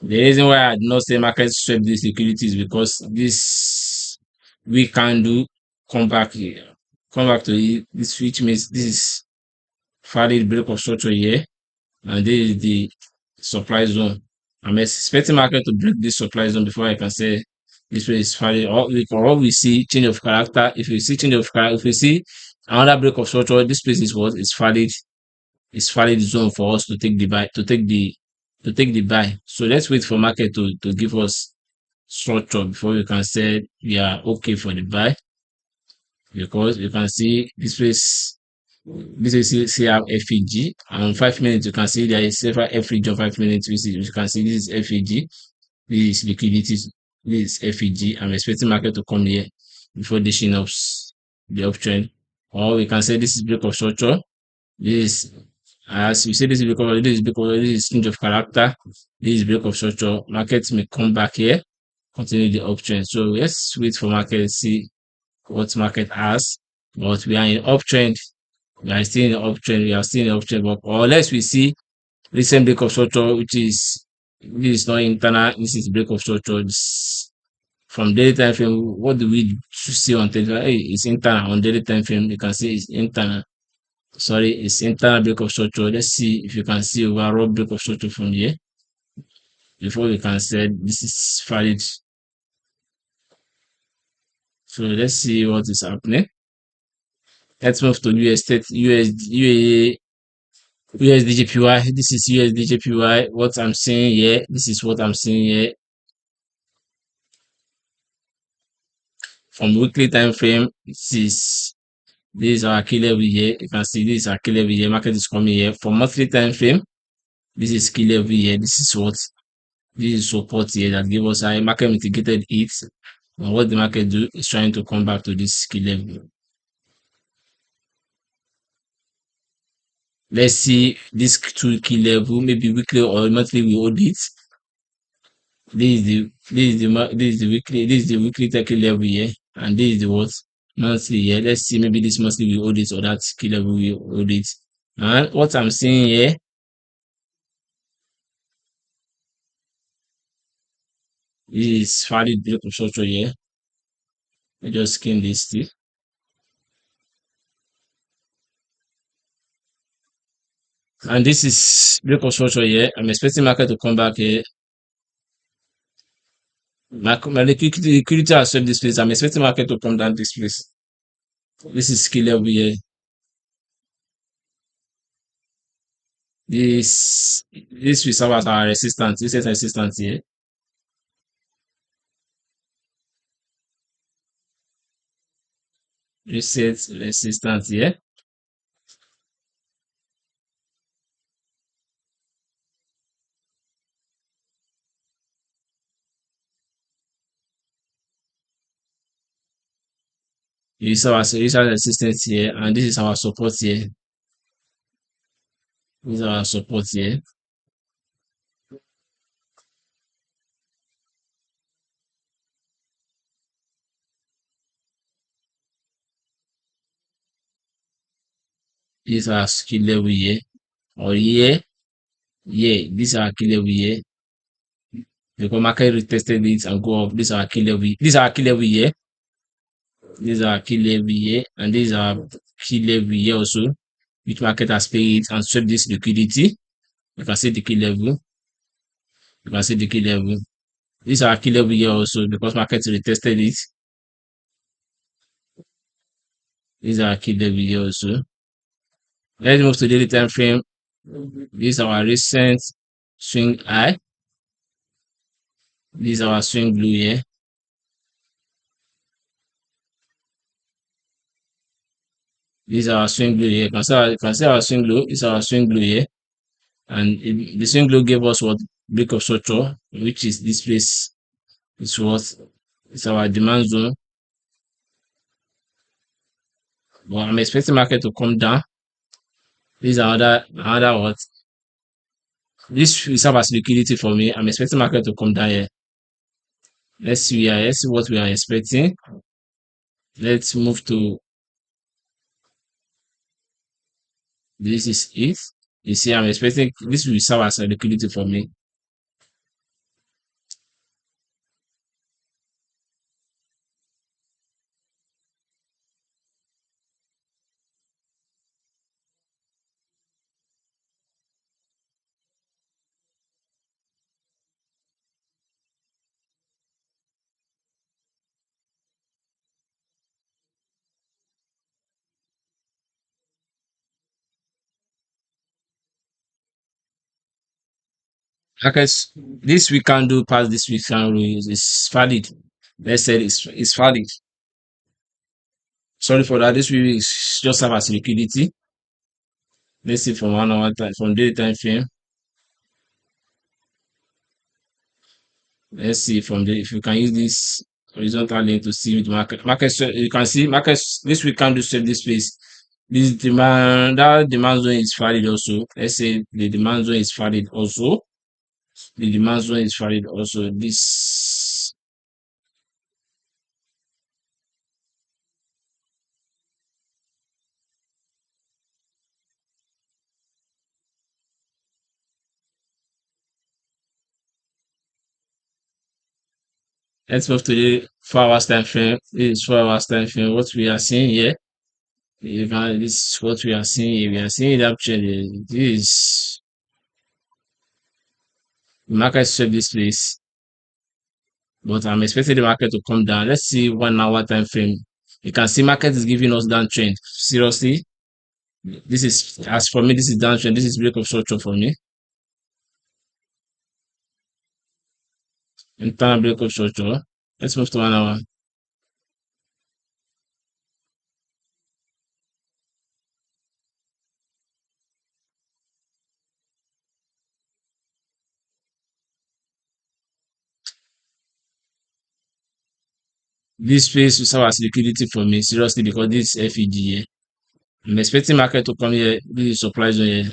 Speaker 1: The reason why I did not say market swept this liquidity is because this we can do come back here, come back to it. This which means this is valid break of structure here, and this is the supply zone. I'm expecting market to break this supply zone before I can say this place is valid. Or we see change of character. If we see change of character, if we see another break of structure, this place is what is valid. It's valid zone for us to take the buy, to take the buy. So let's wait for market to give us structure before we can say we are okay for the buy. Because you can see this place, this is see our FEG, and 5 minutes you can see there is several FEG on 5 minutes. You can see this is FEG, this is liquidity, this is FEG. I'm expecting market to come here before dishing up the uptrend. Or we can say this is break of structure. This as we say, this is because this is change of character. This is break of structure. Markets may come back here, continue the uptrend. So let's wait for market, see what market has. But we are in uptrend. We are still in uptrend. We are still in uptrend. But or unless we see recent break of structure, which is this is not internal. This is break of structure. This, from daily time frame, what do we see on daily? Hey, it's internal on daily time frame. You can see it's internal. Sorry, it's internal break of structure. Let's see if you can see overall break of structure from here before we can say this is valid. So let's see what is happening. Let's move to USDJPY. This is USDJPY. What I'm seeing here. This is what I'm seeing here. From weekly time frame, this is our key level here. You can see this is our key level here. Market is coming here. For monthly time frame, this is key level here. This is support here that give us a market mitigated it. And what the market do is trying to come back to this key level. Let's see this two key level, maybe weekly or monthly we hold it. This is the weekly key level here, and this is the what monthly here. Let's see, maybe this monthly will hold it or that key level will hold it. And what I'm seeing here, is valid break of structure here. I just skim this still. And this is break of structure here. I'm expecting market to come back here. My liquidity has swept this place. I'm expecting market to come down this place. This is key level here. This will serve as our resistance. This is resistance here. Reset resistance here. This is our resistance here, and this is our support here. This is our support here. This is our key level here. Or here, here. This is our key level here. Because market retested it and go up. This is our key level. This is our key level here. This is our key level here, and this is our key level here also, which market has paid it and swept this liquidity. You can see the key level. You can see the key level. This is our key level here also because market retested it. This is our key level here also. Let's move to daily time frame. This is our recent swing high. This is our swing blue here. This is our swing blue here. You can see our swing blue. This is our swing blue here. And the swing blue gave us what? Break of structure, which is this place. It's our demand zone. But I'm expecting market to come down. This is another what? This will serve as liquidity for me. I'm expecting market to come down here. Let's see here. Let's see what we are expecting. Let's move to this is it. You see, I'm expecting this will serve as a liquidity for me. Markets, this we can do past this week can is valid. Let's say it's valid. Sorry for that. This week is just serve as liquidity. Let's see from 1 hour time from daily time frame. Let's see from the if you can use this horizontal link to see the market. You can see markets this week can do save this place. This demand that demand zone is valid also. Let's say the demand zone is valid also. The demand zone is valid also. This let's move to the 4 hours time frame. This is 4 hours time frame. What we are seeing here, this is what we are seeing here. We are seeing that trend. This is the market swept this place, but I'm expecting the market to come down. Let's see 1 hour time frame. You can see market is giving us downtrend. Seriously, this is as for me. This is downtrend. This is break of structure for me. Internal break of structure. Let's move to 1 hour. This space will serve as liquidity for me, seriously, because this is FEG here. I'm expecting market to come here. This is supply zone here.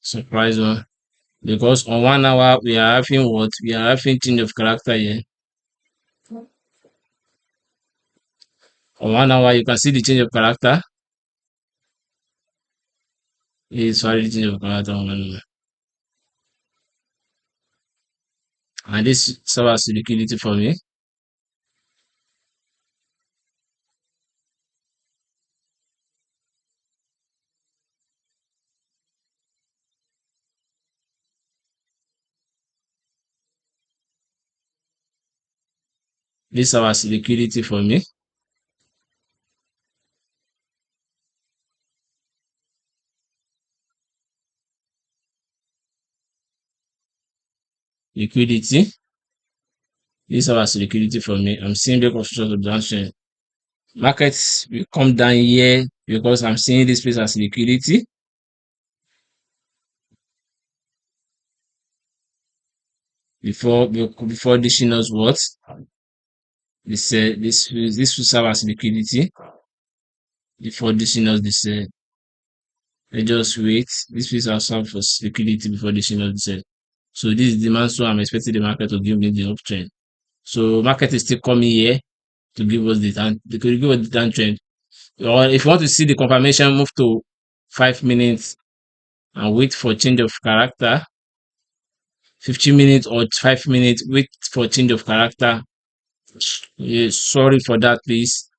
Speaker 1: Surprise one. Because on 1 hour we are having what? We are having change of character here. On 1 hour you can see the change of character. It's already change of character on 1 hour. And this serves as liquidity for me. This serves as liquidity for me. Liquidity. This serves as liquidity for me. I'm seeing break of structure downtrend. Markets will come down here because I'm seeing this place as liquidity. Before dishing us what? This will serve as liquidity. Before dishing us this, let's just wait. This will serve for liquidity before dishing us this. So this is demand, so I'm expecting the market to give me the uptrend. So market is still coming here to give us the downtrend. Or if you want to see the confirmation, move to 5 minutes and wait for change of character. 15 minutes or 5 minutes, wait for change of character. Yeah, sorry for that, please.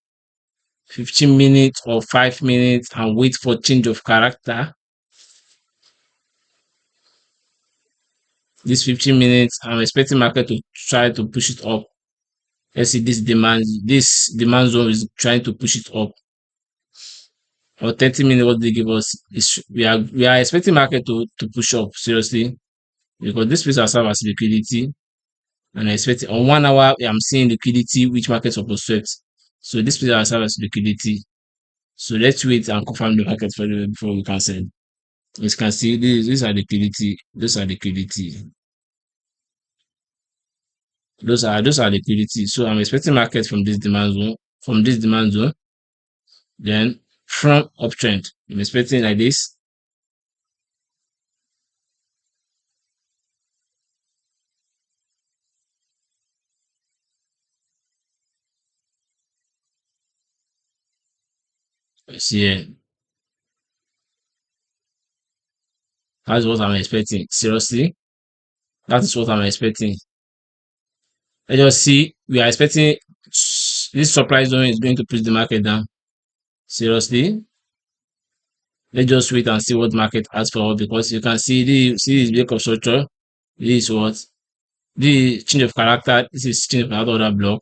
Speaker 1: 15 minutes or 5 minutes and wait for change of character. This 15 minutes, I'm expecting market to try to push it up. Let's see this demand zone is trying to push it up. Or 30 minutes, what they give us is we are expecting market to push up seriously, because this place will serve as liquidity. And I expect on 1 hour I'm seeing liquidity which market supposed to sweat. So this place will serve as liquidity. So let's wait and confirm the market before we can sell. As you can see, these are liquidity. Those are liquidity. Those are liquidity. So I'm expecting market from this demand zone. Then from uptrend. I'm expecting like this. See here. That's what I'm expecting. Seriously, that is what I'm expecting. Let's just see. We are expecting this supply zone is going to push the market down. Seriously, let's just wait and see what market has for, because you can see this break of structure. This is what the change of character. This is change of another block.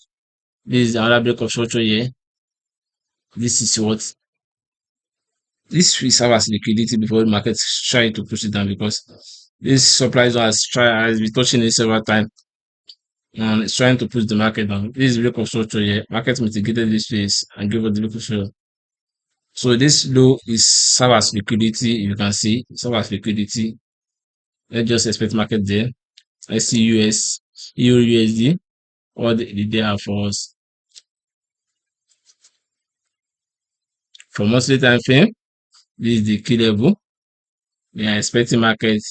Speaker 1: This is another break of structure here. This is what this will serve as liquidity before the market trying to push it down, because this supply zone has been touching it several times and it's trying to push the market down. This is break of structure here. Market mitigated this phase and gave us the break of structure. So this low is serve as liquidity. You can see serve as liquidity. Let's just expect market there. I see EURUSD, or the day are for us. For monthly time frame, this is the key level. We are expecting market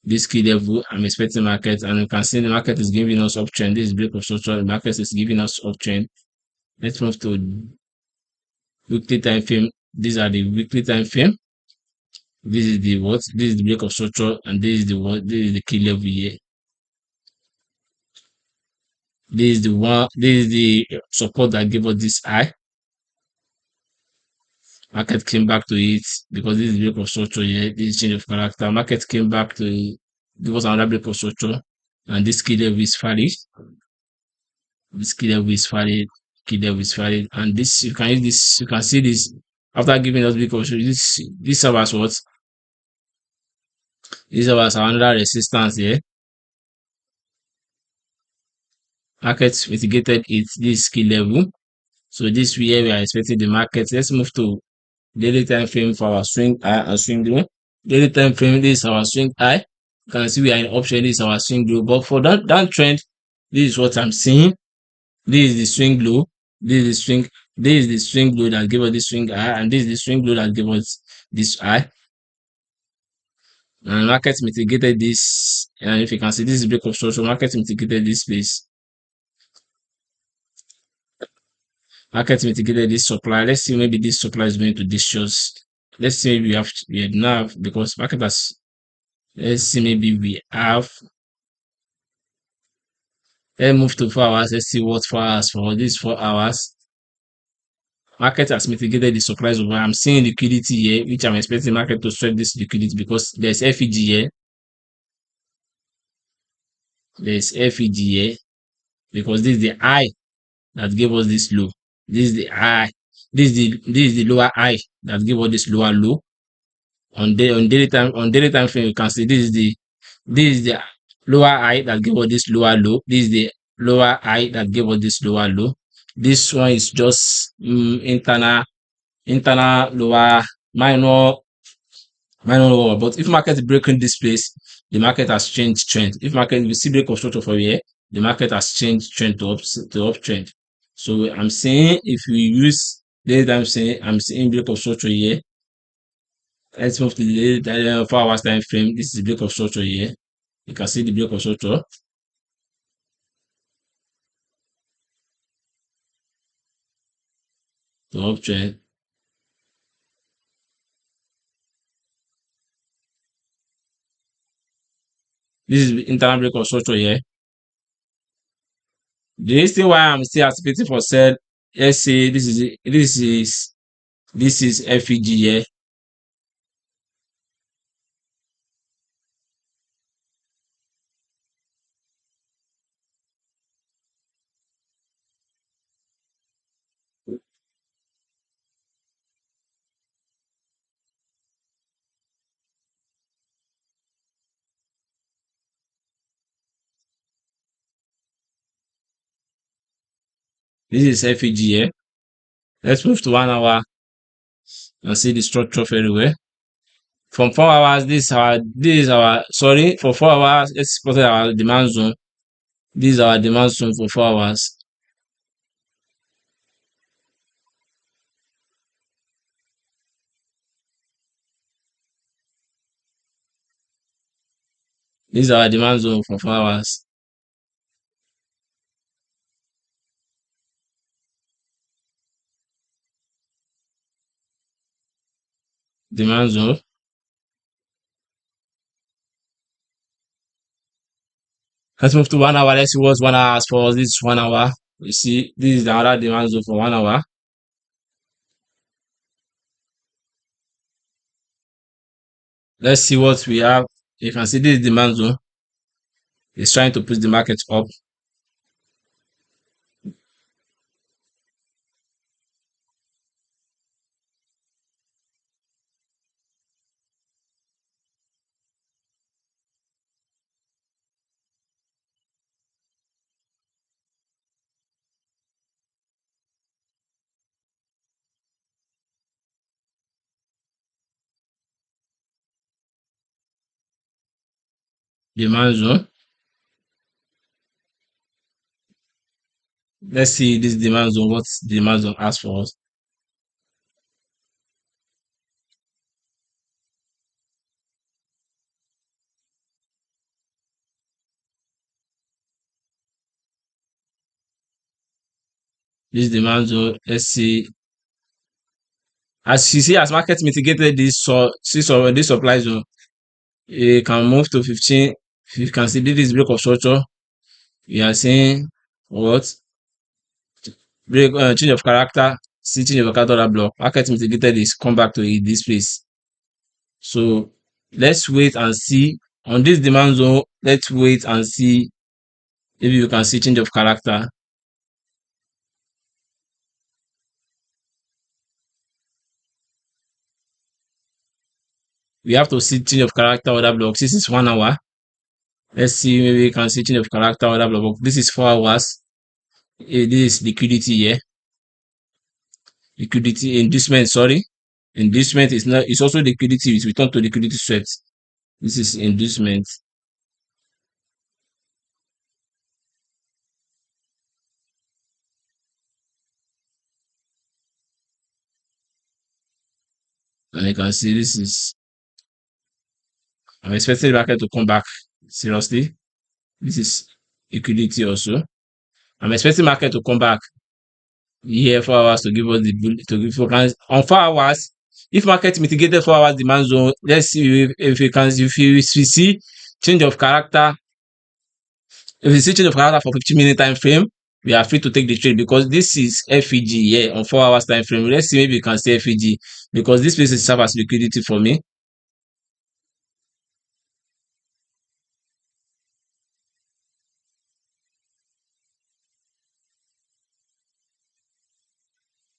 Speaker 1: this key level. I'm expecting market, and you can see the market is giving us uptrend. This is break of structure. The market is giving us uptrend. Let's move to weekly time frame. These are the weekly time frame. This is the what? This is the break of structure, and this is the what? This is the key level here. This is the one. This is the support that gave us this high. Market came back to it because this is break of structure here. This is change of character. Market came back to it. Give us another break of structure, and this key level is valid. This key level is valid. Key level is valid, and this you can use this. You can see this after giving us break of structure. This serves as what? This serves as another resistance here. Market mitigated it. This key level. So this where we are expecting the market. Let's move to daily time frame for our swing high and swing low. Daily time frame, this is our swing high. You can see we are in option. This is our swing low. But for that trend, this is what I'm seeing. This is the swing low. This is the swing. This is the swing low that gave us this swing high, and this is the swing low that gave us this high. And market mitigated this. And if you can see, this is break of structure. Market mitigated this place. Market mitigated this supply. Let's see, maybe this supply is going to discharge. Let's see, maybe we have now, because market has. Let's see, maybe we have. Let's move to 4 hours. Let's see what 4 hours for these 4 hours. Market has mitigated the supplies over. I'm seeing liquidity here, which I'm expecting market to sweat this liquidity because there's FEG here. There's FEG here because this is the high that gave us this low. This is the high. This is the lower high that gave us this lower low. On daily time frame, you can see this is the lower high that gave us this lower low. This is the lower high that gave us this lower low. This one is just internal lower minor lower. But if market is breaking this place, the market has changed trend. If we see break of structure for here, the market has changed trend to uptrend. So I'm saying if we use daily time frame, I'm seeing break of structure here. Let's move to the daily 4 hours time frame. This is the break of structure here. You can see the break of structure. To uptrend. This is the internal break of structure here. The reason why I'm still anticipating for sell, let's say this is FEG here. This is FEG here. Let's move to 1 hour and see the structure very well. From 4 hours, for 4 hours, let's support our demand zone. This is our demand zone for 4 hours. This is our demand zone for 4 hours. Demand zone. Let's move to 1 hour. Let's see what's 1 hour for us. This is 1 hour. You see, this is the other demand zone for 1 hour. Let's see what we have. You can see this demand zone is trying to push the market up. Demand zone. Let's see this demand zone. What the demand zone asks for us. This demand zone. Let's see. As you see, as market mitigated this this supply zone, it can move to 15. You can see this break of structure. We are seeing what break change of character. See change of character block. Market mitigated this. Come back to this place. So let's wait and see on this demand zone. Let's wait and see if you can see change of character. We have to see change of character other blocks. This is 1 hour. Let's see, maybe we can see change of character other block. This is 4 hours. This is liquidity here. Liquidity inducement, sorry. Inducement is not, it's also liquidity. It's return to liquidity sweat. This is inducement. And you can see this is, I'm expecting the market to come back seriously. This is liquidity also. I'm expecting market to come back here 4 hours to give us the to give focus on 4 hours. If market mitigated 4 hours demand zone, let's see if you can, if you see change of character. If you see change of character for 15-minute time frame, we are free to take the trade because this is FEG here on 4 hours time frame. Let's see, maybe you can see FEG because this place is serve as liquidity for me.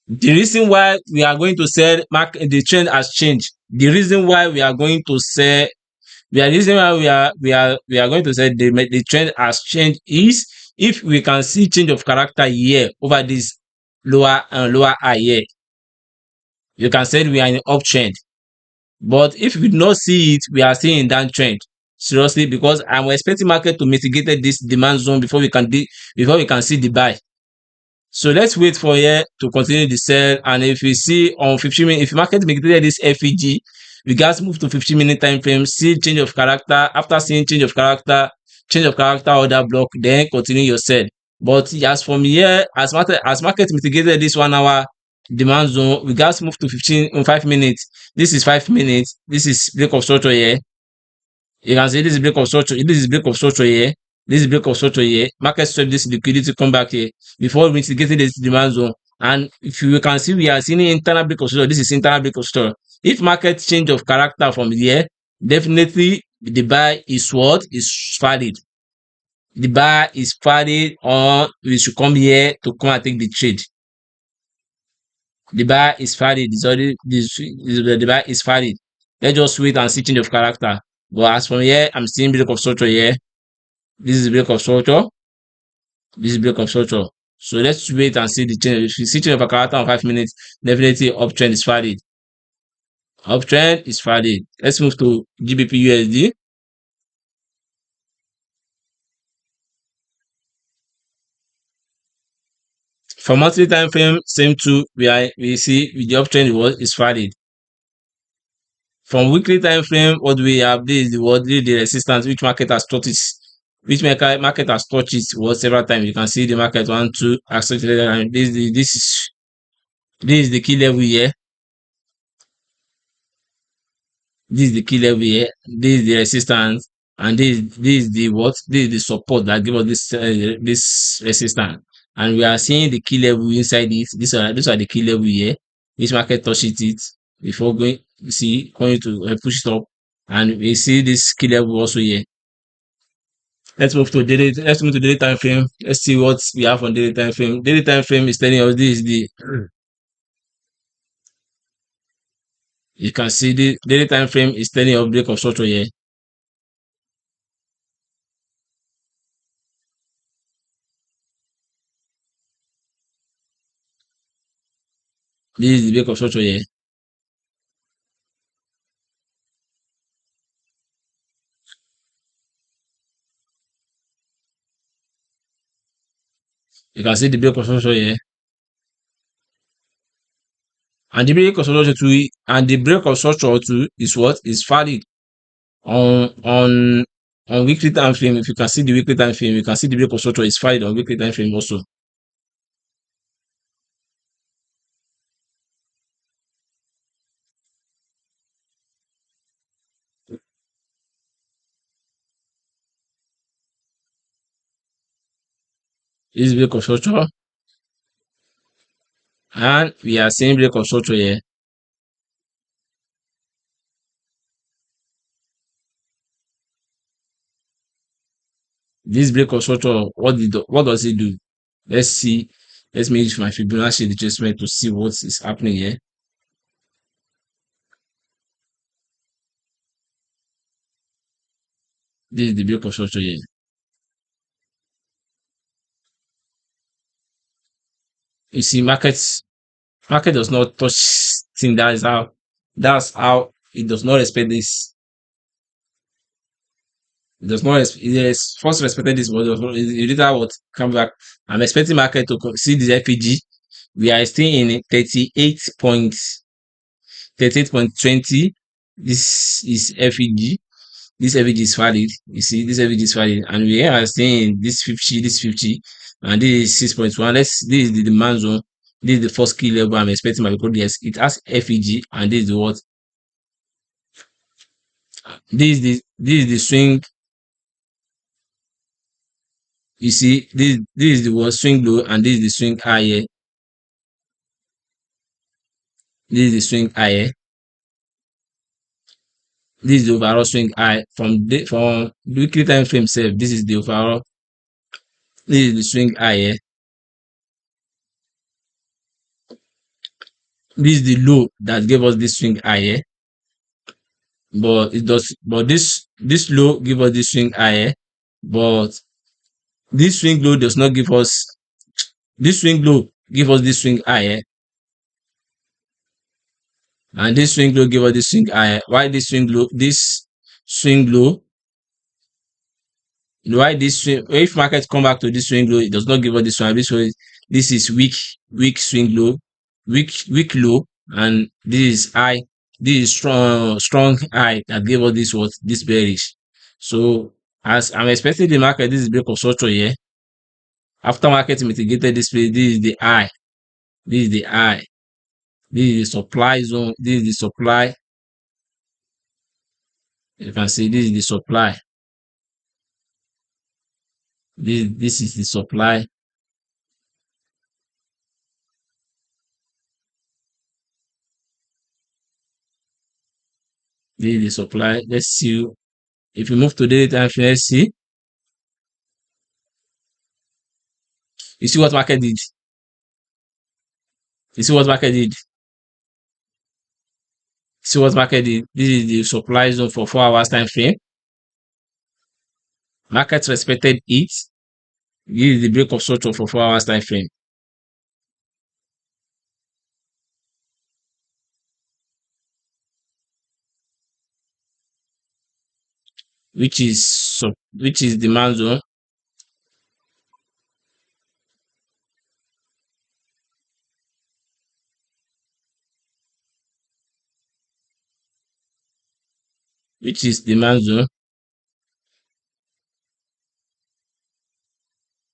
Speaker 1: The reason why we are going to sell market, the trend has changed. The reason why we are going to sell, the reason why we are going to say the trend has changed is if we can see change of character here over this lower high here, you can say we are in uptrend. But if we do not see it, we are still in downtrend. Seriously, because I'm expecting market to mitigate this demand zone before we can see the buy. So let's wait for here to continue the sell. And if we see on 15 minute, if market mitigated this FEG, we guys move to 15-minute time frame, see change of character. After seeing change of character order block, then continue your sell. But as from here, as market mitigated this 1 hour demand zone, we guys move to 5 minutes. This is 5 minutes. This is break of structure here. You can see this is break of structure. This is break of structure here. This is break of structure here. Market swept this liquidity come back here before mitigating this demand zone. And if you can see, we are seeing internal break of structure. This is internal break of structure. If market change of character from here, definitely the buy is what is valid. The buy is valid, or we should come here to come and take the trade. The buy is valid. The buy is valid. Let's just wait and see change of character. But as from here, I'm seeing break of structure here. This is break of structure. This is break of structure. So let's wait and see the change. If you see change of character on 5 minutes, definitely uptrend is valid. Uptrend is valid. Let's move to GBPUSD. For monthly time frame, same too. We see the uptrend is valid. From weekly time frame, what we have, this is the resistance which market has touched it. Which market has touched it was several times. You can see the market 1, 2 accelerated, and this is the key level here. This is the key level here. This is the resistance, and this is the what? This is the support that give us this resistance. And we are seeing the key level inside it. These are the key level here. This market touches it before going to push it up, and we see this key level also here. Let's move to daily time frame. Let's see what we have on daily time frame. Daily time frame is telling us this is the you can see the daily time frame is telling us break of structure here. This is the break of structure here. You can see the break of structure here. And the break of structure too is what is valid on weekly time frame. If you can see the weekly time frame, you can see the break of structure is valid on weekly time frame also. This break of structure, and we are seeing break of structure here. This break of structure, what does it do? Let's see. Let's make my Fibonacci retracement to see what is happening here. This is the break of structure here. You see, market does not touch thing. That's how it does not respect this. It does not. It has first respected this, but it later what come back. I'm expecting market to see this FPG. We are still in 38 point. 38.20. This is FEG. This FEG is valid. You see, this FEG is valid, and we are saying this 50, and this is 6.1. This is the demand zone. This is the first key level I'm expecting my code. Yes, it has FEG, and this is the what? This is the swing. You see, this is the what swing low, and this is the swing high here. This is the swing high here. This is the overall swing high from the weekly time frame itself. This is the overall. This is the swing high here. This is the low that gave us this swing high here. But this low give us this swing high, but this swing low does not give us this swing low give us this swing high, and this swing low give us this swing high. Why this swing low? Why this swing? If market come back to this swing low, it does not give us this one. This is weak swing low, weak low, and this is high. This is strong high that gave us this bearish. So as I'm expecting the market, this is break of structure here. After market mitigated this place, this is the high. This is the high. This is the supply zone. This is the supply. You can see this is the supply. This is the supply. This is the supply. Let's see. If we move to daily time frame, let's see. You see what market did? You see what market did? See what market did? This is the supply zone for 4 hours time frame. Market respected it. This is the break of structure for 4 hours time frame. Which is demand zone. Which is demand zone.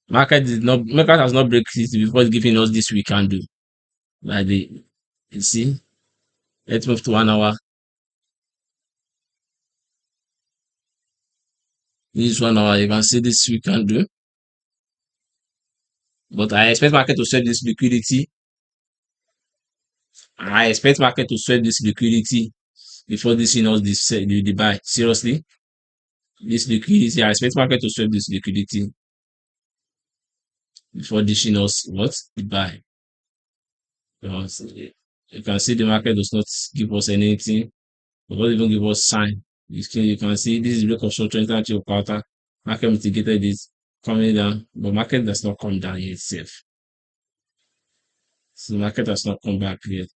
Speaker 1: Market has not break it before giving us this week candle. Like you see. Let's move to 1 hour. This is 1 hour. You can see this week candle. But I expect market to sweep this liquidity. I expect market to sweep this liquidity before this the buy. Seriously. This liquidity, I expect market to sweep this liquidity before dishing us what? The buy. Because you can see the market does not give us anything, does not even give us sign. You can see this is break of structure international quarter. Market mitigated this coming down, but market does not come down yet itself. So the market has not come back yet.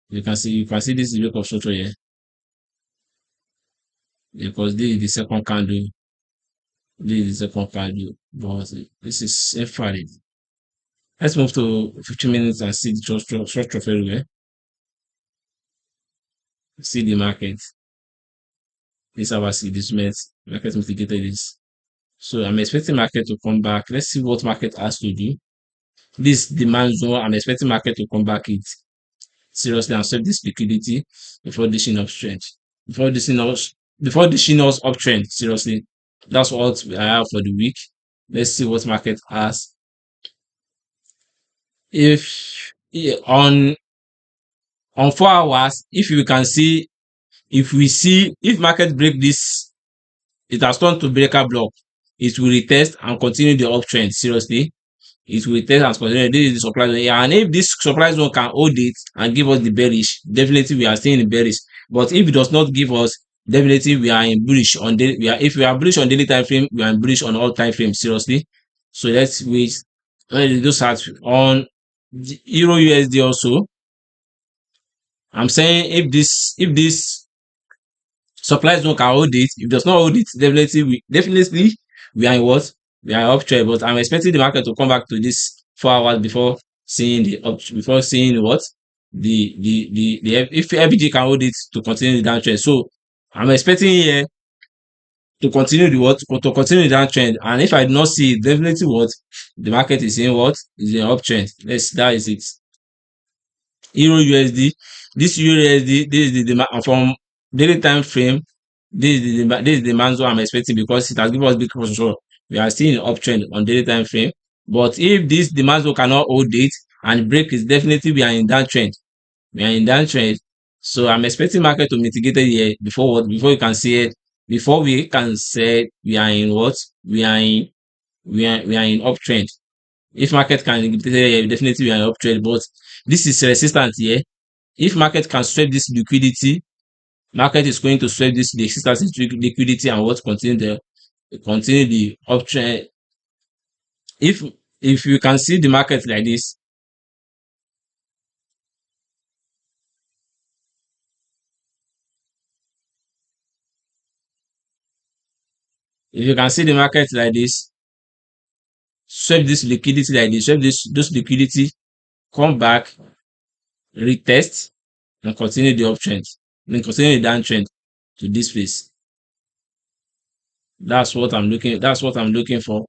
Speaker 1: You can see this is break of structure here. Because this is the second candle. This is the second candle, but this is invalid. Let's move to 15 minutes and see the structure very well. See the market. This is how I see this market mitigated this. So I'm expecting market to come back. Let's see what market has to do. This demand zone, I'm expecting market to come back it seriously and save this liquidity before dishing uptrend. Before dishing us uptrend, seriously. That's what I have for the week. Let's see what market has. If on 4 hours, if market break this, it has turned to breaker block, it will retest and continue the uptrend. Seriously, it will retest and continue. This is the supply zone, and if this supply zone can hold it and give us the bearish, definitely we are staying in bearish. But if it does not give us, definitely we are in bullish on daily. If we are bullish on daily time frame, we are bullish on all time frames. Seriously, so let's wait. Those are on Euro USD also. I'm saying if this supply zone can hold it, if it does not hold it, definitely we are in what? We are uptrend, but I'm expecting the market to come back to this 4 hours before seeing what? if FBG can hold it to continue the downtrend. So I'm expecting here to continue the what to continue the downtrend. And if I do not see it, definitely what the market is in what is in uptrend. That is it. Euro USD. This Euro USD, this is the demand from daily time frame. This is the demand zone I'm expecting because it has given us big control. We are still in uptrend on daily time frame. But if this demand zone cannot hold it and break it, definitely we are in downtrend. We are in downtrend. So I'm expecting market to mitigate it here before what before you can see it. Before we can say we are in what? We are in uptrend. If market can mitigate it here, definitely we are in uptrend. But this is resistance here. If market can sweep this liquidity, market is going to sweep this the resistance liquidity and what continue the uptrend. If you can see the market like this, if you can see the market like this, sweep this liquidity like this, sweep this liquidity, come back, retest, and continue the uptrend, then continue the downtrend to this place. That's what I'm looking for.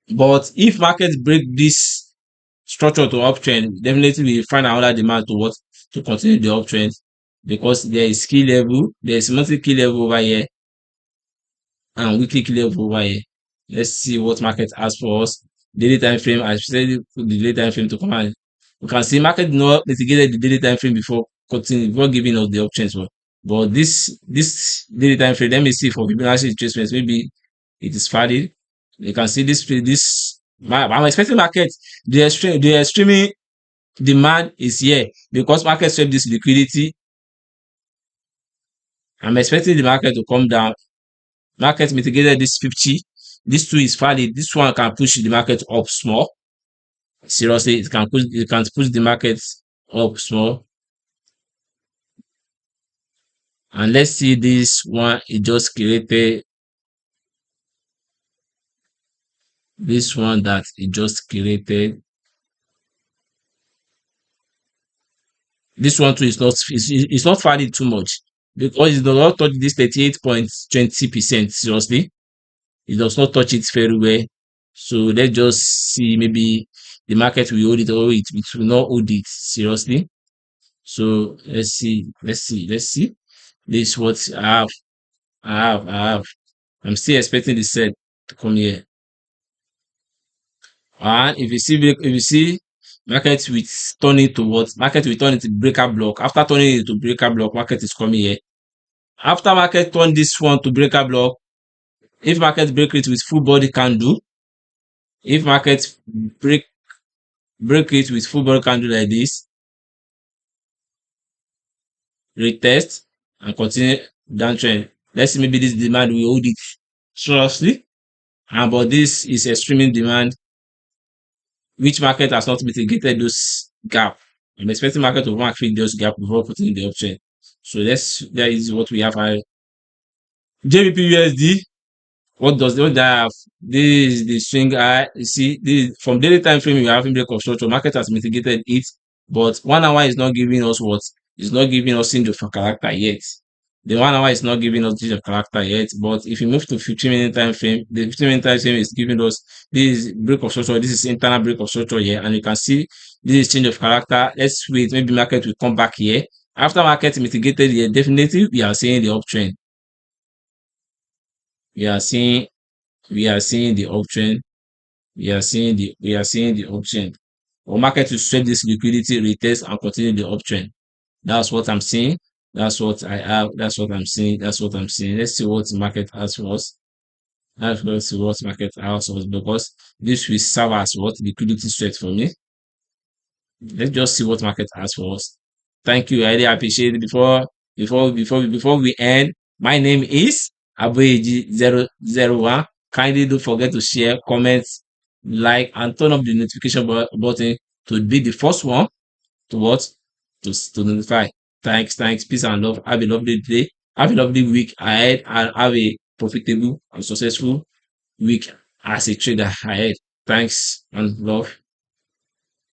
Speaker 1: But if market break this structure to uptrend, definitely we find another demand to what to continue the uptrend because there is key level, there is monthly key level over here and weekly key level over here. Let's see what market has for us. Daily time frame, I said put the daily time frame to come and we can see market not mitigated the daily time frame before giving us the options. But this daily time frame, let me see for Fibonacci retracements, maybe it is valid. You can see I'm expecting market the extreme demand is here because market swept this liquidity. I'm expecting the market to come down. Market mitigated this 50. This two is valid. This one can push the market up small. Seriously, it can push the market up small. And let's see this one, it just created this one that it just created. This one too is not valid too much because it does not touch this 38.20%. Seriously, it does not touch it very well. So let's just see, maybe the market will hold it or it will not hold it. Seriously. So let's see. This is what I have. I'm still expecting the set to come here. And if you see market will turn it to what? Market will turn it to breaker block. After turning it to breaker block, market is coming here. After market turn this one to breaker block, if market break it with full body candle, if market break it with full body candle like this, retest and continue downtrend. Let's see, maybe this demand will hold it seriously. And but this is extreme demand, which market has not mitigated those gap. I'm expecting market to mark fit those gap before putting the option. So that is what we have. GBPUSD. What that have? This is the swing high. You see, this from daily time frame, you are having break of structure. Market has mitigated it, but 1 hour is not giving us what? It's not giving us change of character yet. The 1 hour is not giving us change of character yet. But if you move to 15-minute time frame, the 15-minute time frame is giving us this break of structure. This is internal break of structure here, and you can see this is change of character. Let's wait. Maybe market will come back here. After market mitigated here, definitely we are seeing the uptrend. We are seeing the uptrend. We are seeing the uptrend. Or market to sweep this liquidity, retest, and continue the uptrend. That's what I'm seeing. That's what I have. That's what I'm seeing. That's what I'm seeing. Let's see what the market has for us. Let's see what market has for us, because this will serve as what liquidity sweep for me. Let's just see what market has for us. Thank you. I really appreciate it. Before we end, my name is Aboyeji001. Kindly don't forget to share, comment, like, and turn up the notification button to be the first one to what to notify. Thanks, peace and love. Have a lovely day. Have a lovely week ahead, and have a profitable and successful week as a trader ahead. Thanks and love.